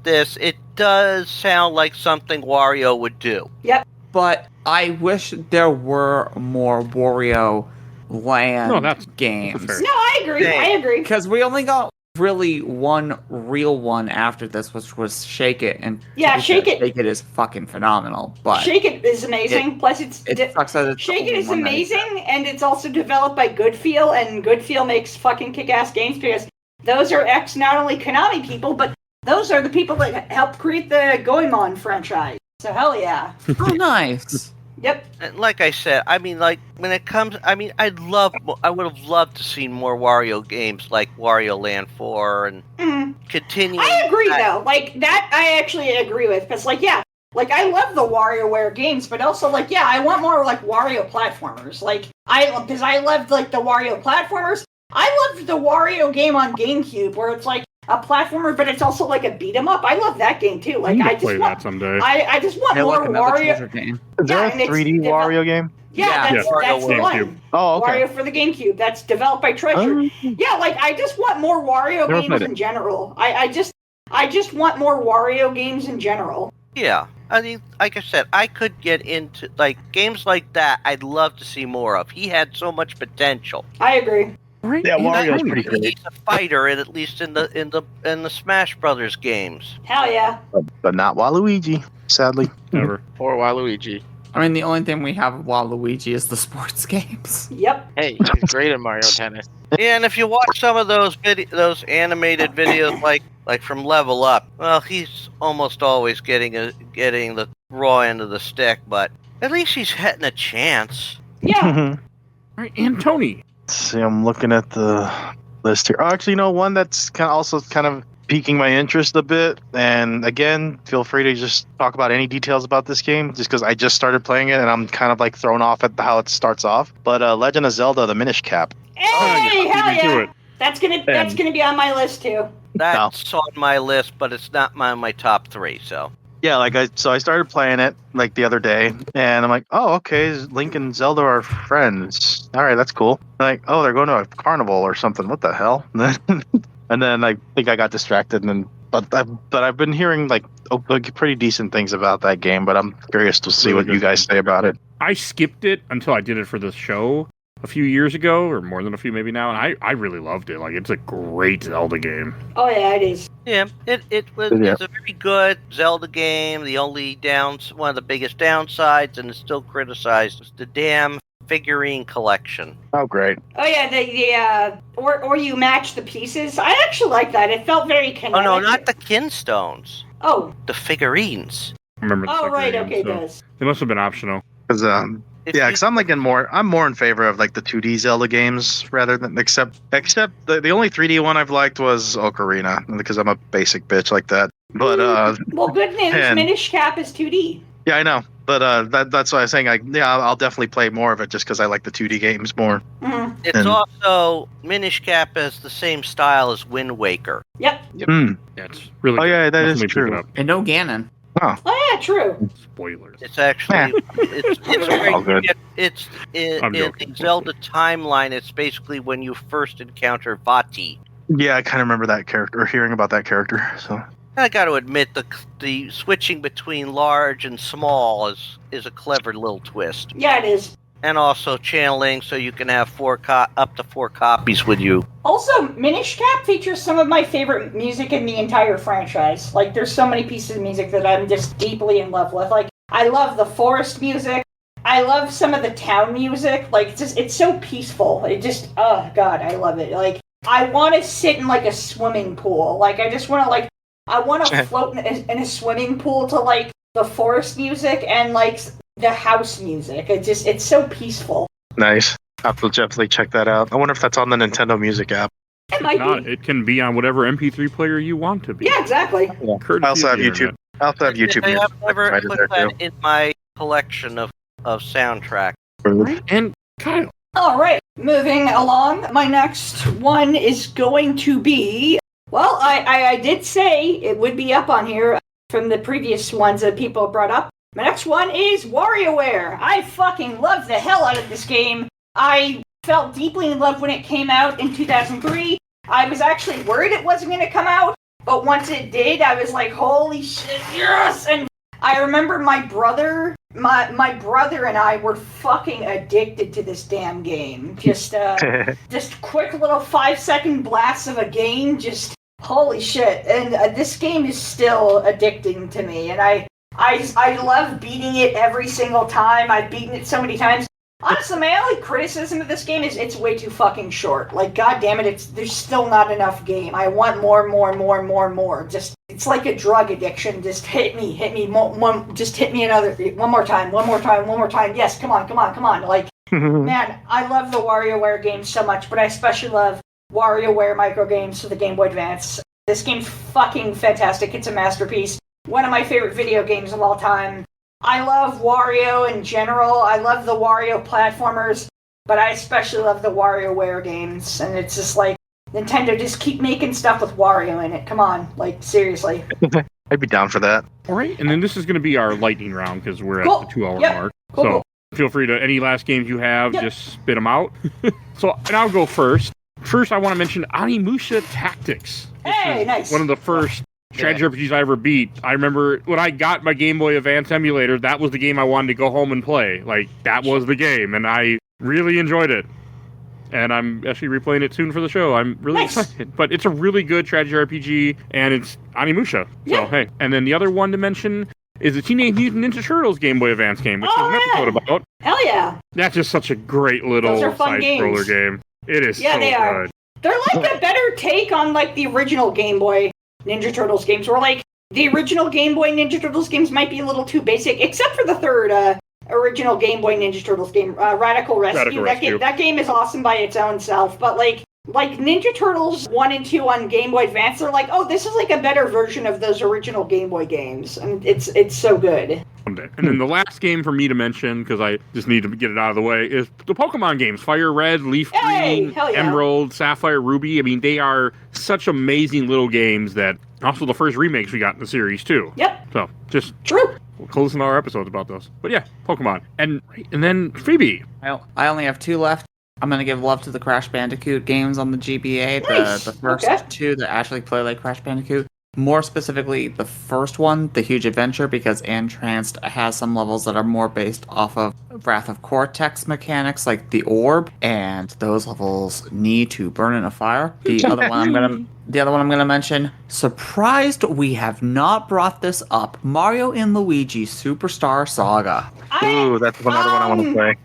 this. It does sound like something Wario would do. Yep. But I wish there were more Wario Land games. No, I agree. I agree. Because we only got really one real one after this, which was Shake It, and Shake It. Shake It is fucking phenomenal. But Shake It is amazing. Plus, Shake It is amazing, and it's also developed by Goodfeel, and Goodfeel makes fucking kick-ass games because those are not only Konami people, but those are the people that helped create the Goemon franchise. So hell yeah. Oh, nice. Yep. And like I said, I mean, like when it comes, I mean, I would have loved to see more Wario games like Wario Land 4 and continue. I agree though, like that. I actually agree with because, like, yeah, like I love the WarioWare games, but also like, yeah, I want more like Wario platformers. Like because I loved like the Wario platformers. I loved the Wario game on GameCube where it's like a platformer, but it's also like a beat 'em up. I love that game too. Like I just play want that someday. I just want more Wario. Game. Is there a 3D Wario game? Yeah, that's the one. Oh, okay. Wario for the GameCube. That's developed by Treasure. Yeah, like I just want more Wario games in general. I just want more Wario games in general. Yeah. I mean, like I said, I could get into like games like that. I'd love to see more of. He had so much potential. I agree. Yeah, Wario's pretty great. He's a fighter, and at least in the Smash Brothers games. Hell yeah. But not Waluigi, sadly. Never. Or Waluigi. I mean, the only thing we have of Waluigi is the sports games. Yep. Hey, he's great at Mario Tennis. Yeah, and if you watch some of those animated videos, like from Level Up, well, he's almost always getting the raw end of the stick, but at least he's getting a chance. Yeah. All right, and Tony. See, I'm looking at the list here. Oh, actually, one that's also kind of piquing my interest a bit. And again, feel free to just talk about any details about this game, just because I just started playing it and I'm kind of like thrown off at how it starts off. But Legend of Zelda: The Minish Cap. Hey, hell yeah! That's gonna be on my list too. That's on my list, but it's not my top 3. So Yeah, I started playing it like the other day, and I'm like, oh, okay, Link and Zelda are friends. All right, that's cool. Like, oh, they're going to a carnival or something. What the hell? And then I think I got distracted, but I've been hearing like pretty decent things about that game. But I'm curious to see what you guys say about it. I skipped it until I did it for this show a few years ago, or more than a few maybe now, and I really loved it. Like, it's a great Zelda game. Oh yeah, it is. Yeah, it's a very good Zelda game. The only one of the biggest downsides, and it's still criticized, is the damn figurine collection. Oh, great. Oh yeah, or you match the pieces. I actually like that. It felt very kinetic. Oh no, not the kinstones. Oh, the figurines. Remember the right, figurines, okay, it does. They must have been optional. Because I'm more in favor of like the 2D Zelda games rather than except the only 3D one I've liked was Ocarina, because I'm a basic bitch like that. But well, good news, Minish Cap is 2D. Yeah, I know. But that's why I was saying, I'll definitely play more of it just because I like the 2D games more. Mm-hmm. It's also, Minish Cap has the same style as Wind Waker. Yep. Mm. Yeah, it's really Oh, good. yeah, that Definitely is pick true. it up. And no Ganon. Oh yeah, true. Spoilers. It's actually it's all good. It's in I'm the joking. Zelda timeline. It's basically when you first encounter Vati. Yeah, I kind of remember that character, or hearing about that character. So I got to admit, the switching between large and small is a clever little twist, Yeah, it is. and also channeling so you can have up to 4 copies with you. Also, Minish Cap features some of my favorite music in the entire franchise. Like, there's so many pieces of music that I'm just deeply in love with. Like, I love the forest music. I love some of the town music. Like, it's so peaceful. It just, oh god, I love it. Like, I want to sit in like a swimming pool. Like, I just want to I want to float in a swimming pool to like the forest music and like the house music. It's so peaceful. nice. I have to definitely check that out. I wonder if that's on the Nintendo Music app. It might Not, be. it can be on whatever MP3 player you want to be. Yeah, exactly. Courtesy I also of have the YouTube. internet. I also have YouTube. I have Music never right put there, that too. in my collection of soundtracks. And Kyle, All right, moving along. My next one is going to be. Well, I did say it would be up on here from the previous ones that people brought up. My next one is WarioWare. I fucking love the hell out of this game. I felt deeply in love when it came out in 2003. I was actually worried it wasn't going to come out, but once it did, I was like, holy shit, yes! And I remember my brother and I were fucking addicted to this damn game. Just quick little 5-second blasts of a game, just holy shit. And this game is still addicting to me, and I love beating it every single time. I've beaten it so many times. Honestly, my only criticism of this game is it's way too fucking short. Like, god damn it, there's still not enough game. I want more. Just, it's like a drug addiction. Just hit me, just hit me one more time. Yes, come on. Like, man, I love the WarioWare games so much, but I especially love WarioWare micro games for the Game Boy Advance. This game's fucking fantastic. It's a masterpiece. One of my favorite video games of all time. I love Wario in general. I love the Wario platformers, but I especially love the WarioWare games. And it's just like, Nintendo, just keep making stuff with Wario in it. Come on, like, seriously. I'd be down for that. all right, and then this is going to be our lightning round because we're Cool. at the 2-hour Yep. mark. Cool, So cool. feel free to, any last games you have, Yep. just spit them out. And I'll go first. First, I want to mention Animusha Tactics. This Hey, is nice. One of the first strategy RPGs I ever beat. I remember when I got my Game Boy Advance emulator, that was the game I wanted to go home and play. Like, that was the game, and I really enjoyed it. And I'm actually replaying it soon for the show. I'm really excited. But it's a really good strategy RPG, and it's Animusha. Yeah. So, hey. And then the other one to mention is the Teenage Mutant Ninja Turtles Game Boy Advance game, which Oh, there's an yeah. episode about. Hell yeah. That's just such a great little Those are fun side-scroller games. game. It is Yeah, so they are. good. They're like a better take on like the original Game Boy Ninja Turtles games, where like the original Game Boy Ninja Turtles games might be a little too basic, except for the third original Game Boy Ninja Turtles game, Radical Rescue. That game is awesome by its own self, but like Ninja Turtles 1 and 2 on Game Boy Advance, they're like, oh, this is like a better version of those original Game Boy games, and it's so good. Someday. And then the last game for me to mention, because I just need to get it out of the way, is the Pokemon games. Fire Red, Leaf Hey, Green, hell yeah. Emerald, Sapphire, Ruby. I mean, they are such amazing little games that Also, the first remakes we got in the series, too. Yep. So, just True. we'll listen to our episodes about those. But yeah, Pokemon. And then Phoebe. I only have 2 left. I'm going to give love to the Crash Bandicoot games on the GBA. Nice. The first Okay. 2 that actually play like Crash Bandicoot. More specifically, the first one, The Huge Adventure, because Entranced has some levels that are more based off of Wrath of Cortex mechanics, like the orb, and those levels need to burn in a fire. The other one I'm gonna mention, surprised we have not brought this up, Mario and Luigi Superstar Saga. Ooh, that's another one I want to play.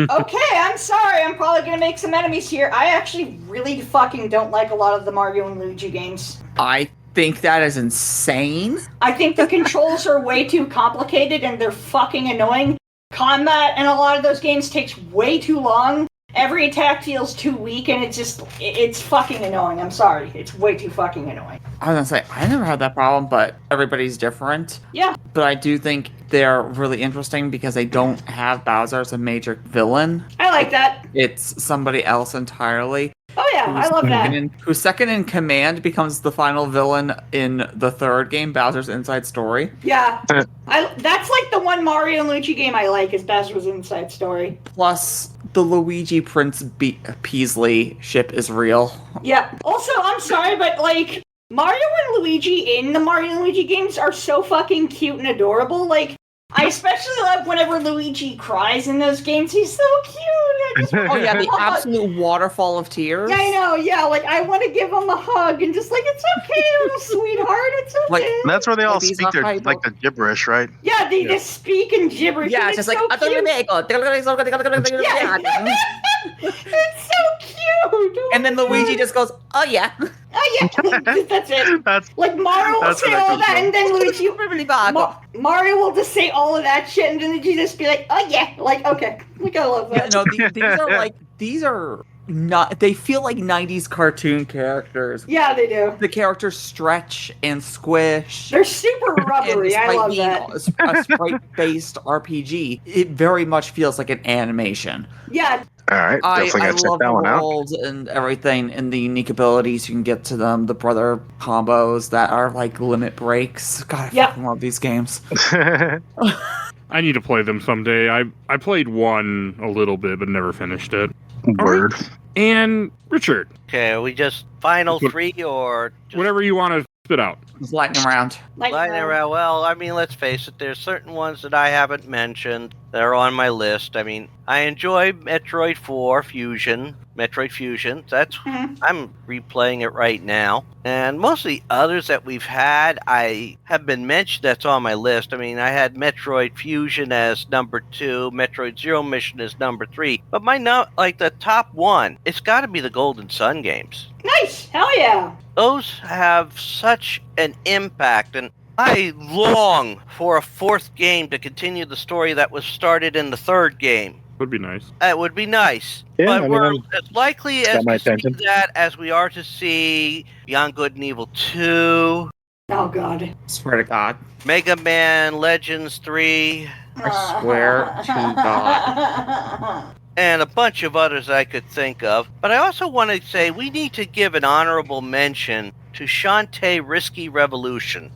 Okay, I'm sorry. I'm probably gonna make some enemies here. I actually really fucking don't like a lot of the Mario and Luigi games. I think that is insane. I think the controls are way too complicated and they're fucking annoying. Combat in a lot of those games takes way too long. Every attack feels too weak and it's fucking annoying. I'm sorry. It's way too fucking annoying. I was gonna say, I never had that problem, but everybody's different. Yeah. But I do think they're really interesting because they don't have Bowser as a major villain. I like that. It's somebody else entirely. Oh yeah, I love that. Who's second in command becomes the final villain in the third game, Bowser's Inside Story. Yeah. That's like the one Mario and Luigi game I like is Bowser's Inside Story. Plus, the Luigi Prince Peasley ship is real. Yeah. Also, I'm sorry, but like Mario and Luigi in the Mario and Luigi games are so fucking cute and adorable. Like, I especially love whenever Luigi cries in those games. He's so cute. Oh yeah, the absolute waterfall of tears. Yeah, I know. Yeah, like I want to give him a hug and just like it's okay, little sweetheart. It's okay. Like, And that's where they all These speak their are like the gibberish, right? Yeah, they just speak in gibberish. Yeah, and it's just so like cute. It's so cute. And then Luigi just goes, "Oh yeah." Oh yeah, that's it. Like Mario will That's say what I all come that, from. and then Luigi, Mario will just say all of that shit, and then Luigi just be like, "Oh yeah," like okay, we gotta love Yeah, that. no, these are not. They feel like '90s cartoon characters. Yeah, they do. The characters stretch and squish. They're super rubbery. I love that. A sprite-based RPG, it very much feels like an animation. Yeah, All right, I definitely gotta check love that the one out. world and everything, and the unique abilities you can get to them, the brother combos that are like limit breaks. God, I Yeah. fucking love these games. I need to play them someday. I played one a little bit, but never finished it. Word. And Richard, Okay, are we just final 3 or just whatever you want to spit out. Just lightning round. like lightning around? Well, I mean, let's face it, there's certain ones that I haven't mentioned that are on my list. I mean, I enjoy Metroid Fusion. That's Mhm. I'm replaying it right now. And most of the others that we've had, I have been mentioned that's on my list. I mean, I had Metroid Fusion as number 2, Metroid Zero Mission as number 3. But the top one, it's got to be the Golden Sun games. Nice. Hell yeah. Those have such an impact, and I long for a 4th game to continue the story that was started in the 3rd game. Would be nice. That would be nice. Yeah, but I mean, we're as likely it's as got my to see attention. that as we are to see Beyond Good and Evil 2, Oh god. Swear to God. Mega Man Legends 3, I swear to God. and a bunch of others I could think of. But I also want to say we need to give an honorable mention to Shantae Risky Revolution.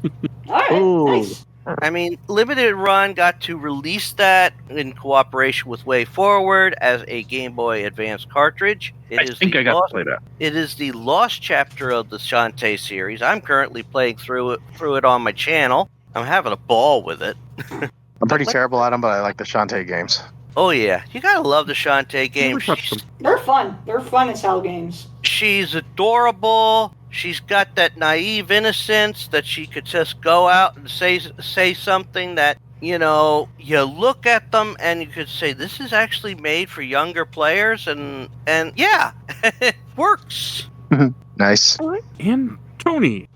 Alright, Ooh. nice. I mean, Limited Run got to release that in cooperation with Way Forward as a Game Boy Advance cartridge. I think I got to play that. It is the lost chapter of the Shantae series. I'm currently playing through it on my channel. I'm having a ball with it. I'm pretty terrible at them, but I like the Shantae games. Oh yeah, you gotta love the Shantae Never games. touched them. They're fun. They're fun as hell games. She's adorable. She's got that naive innocence that she could just go out and say something that, you know, you look at them and you could say, this is actually made for younger players, and yeah, it works. Nice. And Tony.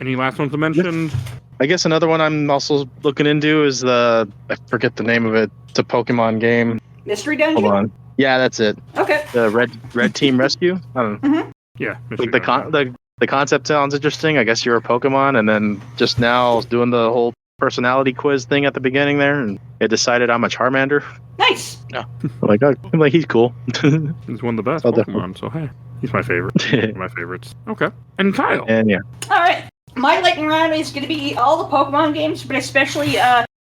Any last ones to mention? I guess another one I'm also looking into is I forget the name of it. It's a Pokemon game. Mystery Dungeon? Hold on. Yeah, that's it. Okay. The Red Team Rescue. I don't know. Yeah. Like the concept sounds interesting. I guess you're a Pokemon, and then just now doing the whole personality quiz thing at the beginning there, and it decided I'm a Charmander. Nice. I'm like he's cool. He's one of the best Oh, Pokemon, so hey. He's my favorite. One of my favorites. Okay. And Kyle. And yeah. Alright. my lightning round is going to be all the Pokemon games, but especially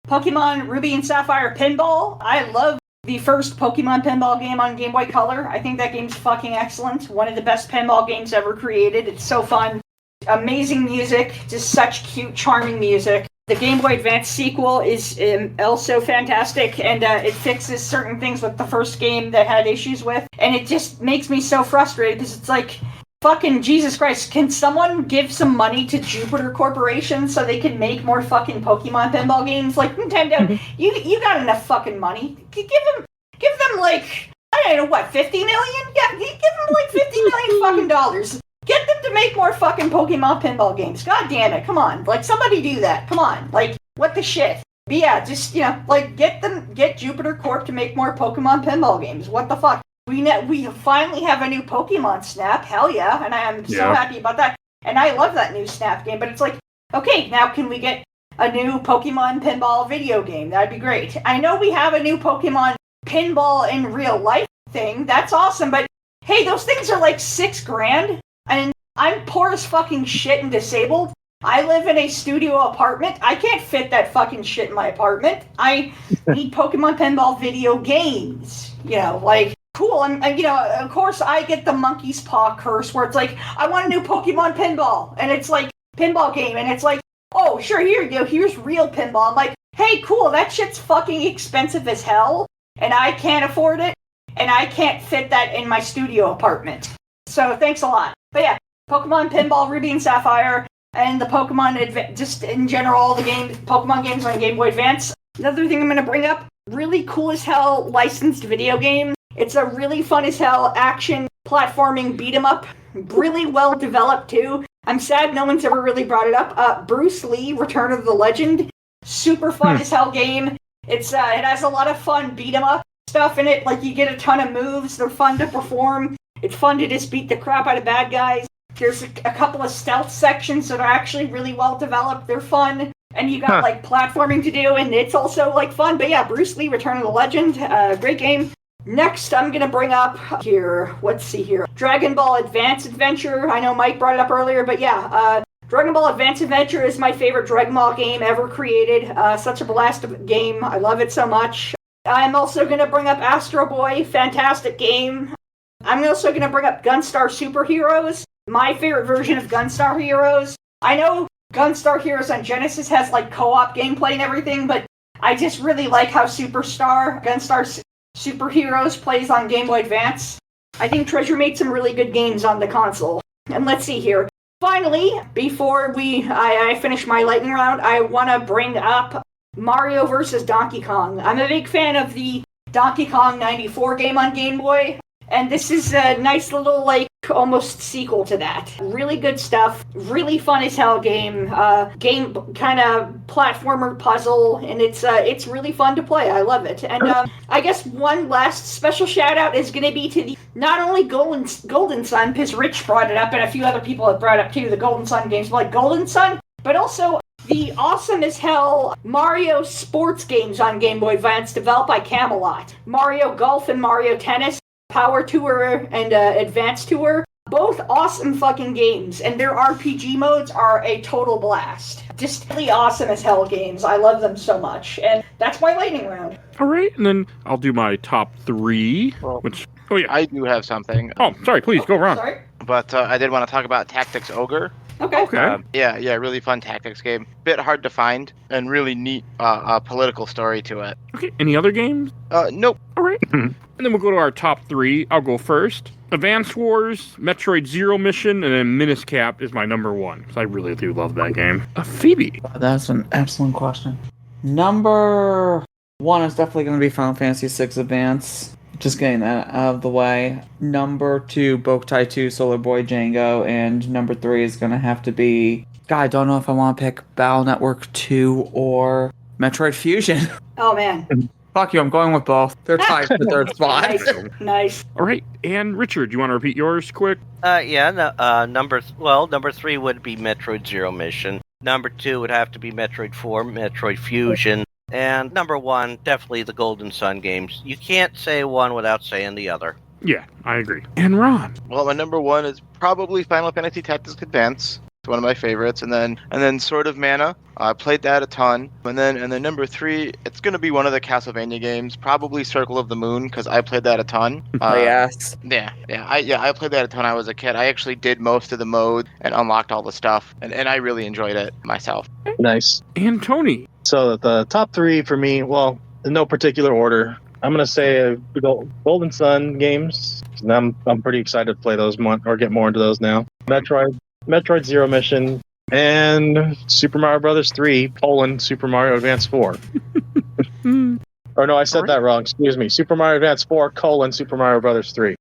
Pokemon Ruby and Sapphire Pinball. I love the first Pokemon pinball game on Game Boy Color. I think that game's fucking excellent. One of the best pinball games ever created. It's so fun. Amazing music. Just such cute, charming music. The Game Boy Advance sequel is also fantastic, and it fixes certain things with the first game that had issues with, and it just makes me so frustrated, because it's like, fucking Jesus Christ, can someone give some money to Jupiter Corporation so they can make more fucking Pokemon pinball games? Like, Nintendo, you got enough fucking money. Give them like, I don't know, what, 50 million? Yeah, give them like 50 million fucking dollars. Get them to make more fucking Pokemon pinball games. God damn it, come on. Like, somebody do that. Come on. Like, what the shit? But yeah, just, like, get Jupiter Corp to make more Pokemon pinball games. What the fuck? We finally have a new Pokemon Snap. Hell yeah. And I am so happy about that. And I love that new Snap game. But it's like, okay, now can we get a new Pokemon pinball video game? That'd be great. I know we have a new Pokemon pinball in real life thing. That's awesome. But hey, those things are like $6,000. And I'm poor as fucking shit and disabled. I live in a studio apartment. I can't fit that fucking shit in my apartment. I need Pokemon pinball video games. Like, cool. And of course I get the monkey's paw curse where it's like, I want a new Pokemon pinball. And it's like, pinball game. And it's like, oh, sure, here you go. Here's real pinball. I'm like, hey, cool. That shit's fucking expensive as hell. And I can't afford it. And I can't fit that in my studio apartment. So thanks a lot. But yeah, Pokemon Pinball Ruby and Sapphire, and the Pokemon, just in general, all the Pokemon games on Game Boy Advance. Another thing I'm going to bring up, really cool as hell licensed video game. It's a really fun as hell action platforming beat 'em up. Really well developed too. I'm sad no one's ever really brought it up. Bruce Lee, Return of the Legend. Super fun as hell game. It has a lot of fun beat 'em up stuff in it. Like, you get a ton of moves. They're fun to perform. It's fun to just beat the crap out of bad guys. There's a couple of stealth sections that are actually really well developed. They're fun. And you got, like, platforming to do, and it's also, like, fun. But yeah, Bruce Lee, Return of the Legend. Great game. Next, I'm going to bring up here, let's see here, Dragon Ball Advance Adventure. I know Mike brought it up earlier, but yeah, Dragon Ball Advance Adventure is my favorite Dragon Ball game ever created. Such a blast of game. I love it so much. I'm also going to bring up Astro Boy. Fantastic game. I'm also going to bring up Gunstar Super Heroes, my favorite version of Gunstar Heroes. I know Gunstar Heroes on Genesis has like co-op gameplay and everything, but I just really like how Gunstar Super Heroes plays on Game Boy Advance. I think Treasure made some really good games on the console. And let's see here. Finally, before I finish my lightning round, I want to bring up Mario vs. Donkey Kong. I'm a big fan of the Donkey Kong 94 game on Game Boy. And this is a nice little, like, almost sequel to that. Really good stuff. Really fun as hell game. Game kind of platformer puzzle, and it's really fun to play. I love it. And I guess one last special shout out is going to be to the not only Golden Sun, because Rich brought it up, and a few other people have brought it up too, the Golden Sun games, like Golden Sun, but also the awesome as hell Mario sports games on Game Boy Advance developed by Camelot. Mario Golf and Mario Tennis. Power Tour and Advance Tour, both awesome fucking games, and their RPG modes are a total blast. Just really awesome as hell games. I love them so much, and that's my lightning round. All right, and then I'll do my top three, I do have something. Oh, sorry, please, go Ron. Sorry? But I did want to talk about Tactics Ogre. Okay. Yeah, really fun tactics game. Bit hard to find, and really neat political story to it. Okay, any other games? Nope. All right. And then we'll go to our top three. I'll go first. Advance Wars, Metroid Zero Mission, and then Menace Cap is my number one, because I really do love that game. Phoebe. That's an excellent question. Number one is definitely going to be Final Fantasy VI Advance. Just getting that out of the way. Number two, Boktai 2, Solar Boy Django. And number three is going to have to be... God, I don't know if I want to pick Battle Network 2 or Metroid Fusion. Oh, man. Fuck you, I'm going with both. They're tied for the third spot. Nice. All right, and Richard, do you want to repeat yours quick? Number three would be Metroid Zero Mission. Number two would have to be Metroid 4, Metroid Fusion. And number one, definitely the Golden Sun games. You can't say one without saying the other. Yeah, I agree. And Ron? Well, my number one is probably Final Fantasy Tactics Advance. It's one of my favorites, and then Sword of Mana. I played that a ton, and then number 3, it's gonna be one of the Castlevania games, probably Circle of the Moon, because I played that a ton. Yes. I played that a ton. I was a kid. I actually did most of the modes and unlocked all the stuff, and I really enjoyed it myself. Nice. And Tony. So the top 3 for me, well, in no particular order. I'm gonna say Golden Sun games. I'm pretty excited to play those more, or get more into those now. Metroid Zero Mission, and Super Mario Brothers 3: Super Mario Advance 4. Or no, I said that wrong. Excuse me. Super Mario Advance 4: Super Mario Brothers 3.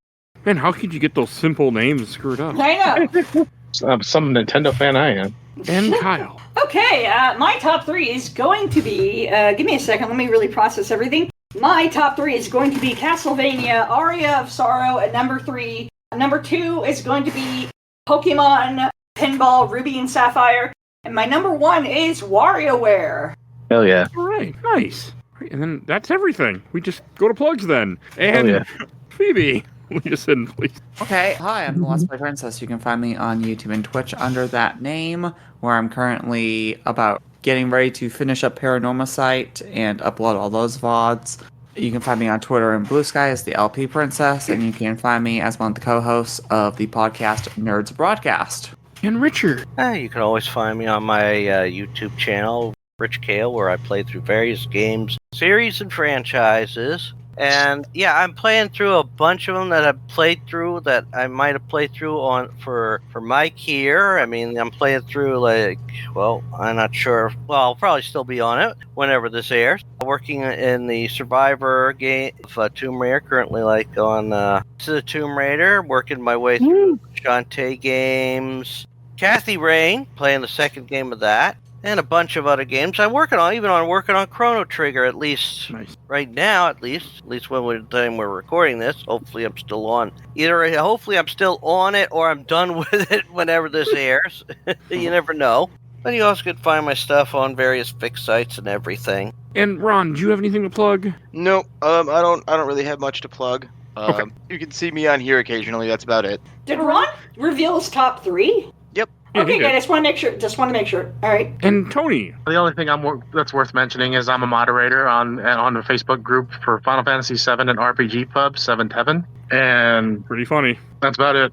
Man, how could you get those simple names screwed up? I know. I'm some Nintendo fan I am. And Kyle. Okay, my top 3 is going to be. Give me a second. Let me really process everything. My top 3 is going to be Castlevania, Aria of Sorrow at number 3. Number 2 is going to be Pokemon Pinball Ruby and Sapphire. And my number 1 is WarioWare. Hell yeah. All right, nice. Right, and then that's everything. We just go to plugs then. And yeah. Phoebe, lead us in, please. Okay, hi, I'm the Let's Play Princess. You can find me on YouTube and Twitch under that name, where I'm currently about getting ready to finish up Paranormal Site and upload all those VODs. You can find me on Twitter and Blue Sky as the LP Princess, and you can find me as one of the co-hosts of the podcast Nerds Broadcast. And Richard. You can always find me on my YouTube channel, Rich Kale, where I play through various games, series, and franchises. And yeah, I'm playing through a bunch of them that I've played through that I might have played through on for Mike here. I mean, I'm playing through I'm not sure. Well, I'll probably still be on it whenever this airs. Working in the Survivor game of Tomb Raider, currently on the Tomb Raider, working my way through Shantae games. Kathy Rain, playing the second game of that. And a bunch of other games. I'm working on Chrono Trigger, at least right now, at least when the time we're recording this. Hopefully I'm still on. Hopefully I'm still on it, or I'm done with it whenever this airs. You never know. But you also can find my stuff on various fixed sites and everything. And Ron, do you have anything to plug? No, I don't really have much to plug. Okay. You can see me on here occasionally. That's about it. Did Ron reveal his top 3? Yep. Yeah, Okay, I just want to make sure. All right. And Tony. The only thing that's worth mentioning is I'm a moderator on the Facebook group for Final Fantasy VII and RPG Pub 7 Heaven, and Pretty funny. that's about it.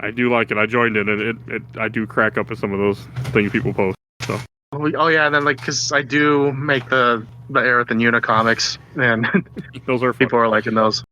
I do like it. I joined it, and I do crack up at some of those things people post. So. Oh yeah, and then because I do make the Aerith and Una comics, and Those are fun. people are liking those.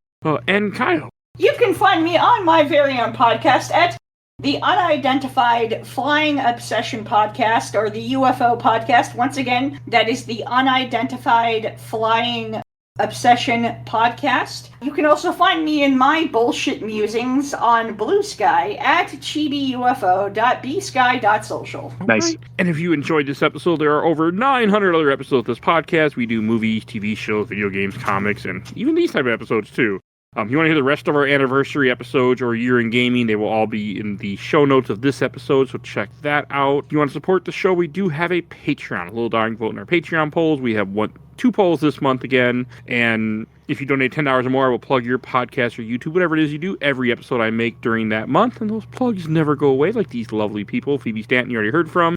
And Kyle. You can find me on my very own podcast at the Unidentified Flying Obsession Podcast, or the UFO Podcast. Once again, that is the Unidentified Flying Obsession Podcast. You can also find me in my bullshit musings on Blue Sky at chibiufo.bsky.social. Nice. Right. And if you enjoyed this episode, there are over 900 other episodes of this podcast. We do movies, TV shows, video games, comics, and even these type of episodes too. If you want to hear the rest of our anniversary episodes or Year in Gaming, they will all be in the show notes of this episode, so check that out. If you want to support the show, we do have a Patreon. A little darn vote in our Patreon polls. We have 2 polls this month again, and if you donate $10 or more, I will plug your podcast or YouTube, whatever it is you do, every episode I make during that month, and those plugs never go away, like these lovely people. Phoebe Stanton, you already heard from.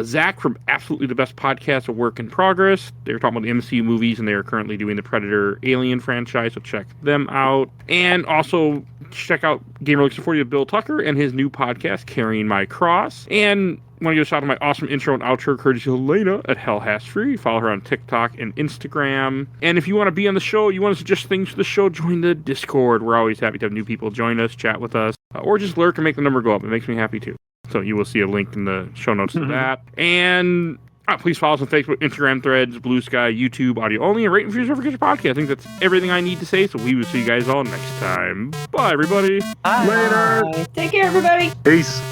Zach from Absolutely the Best Podcast, A Work in Progress. They were talking about the MCU movies, and they are currently doing the Predator Alien franchise, so check them out. And also check out Gamer Looks for You, Bill Tucker, and his new podcast, Carrying My Cross. And I want to give a shout out to my awesome intro and outro, courtesy of Elena at Hell Has Free. Follow her on TikTok and Instagram. And if you want to be on the show, you want to suggest things for the show, join the Discord. We're always happy to have new people join us, chat with us, or just lurk and make the number go up. It makes me happy too. So you will see a link in the show notes to that. And please follow us on Facebook, Instagram, Threads, Blue Sky, YouTube, audio only, and rate and review your favorite podcast. I think that's everything I need to say, so we will see you guys all next time. Bye, everybody. Bye. Later. Take care, everybody. Peace.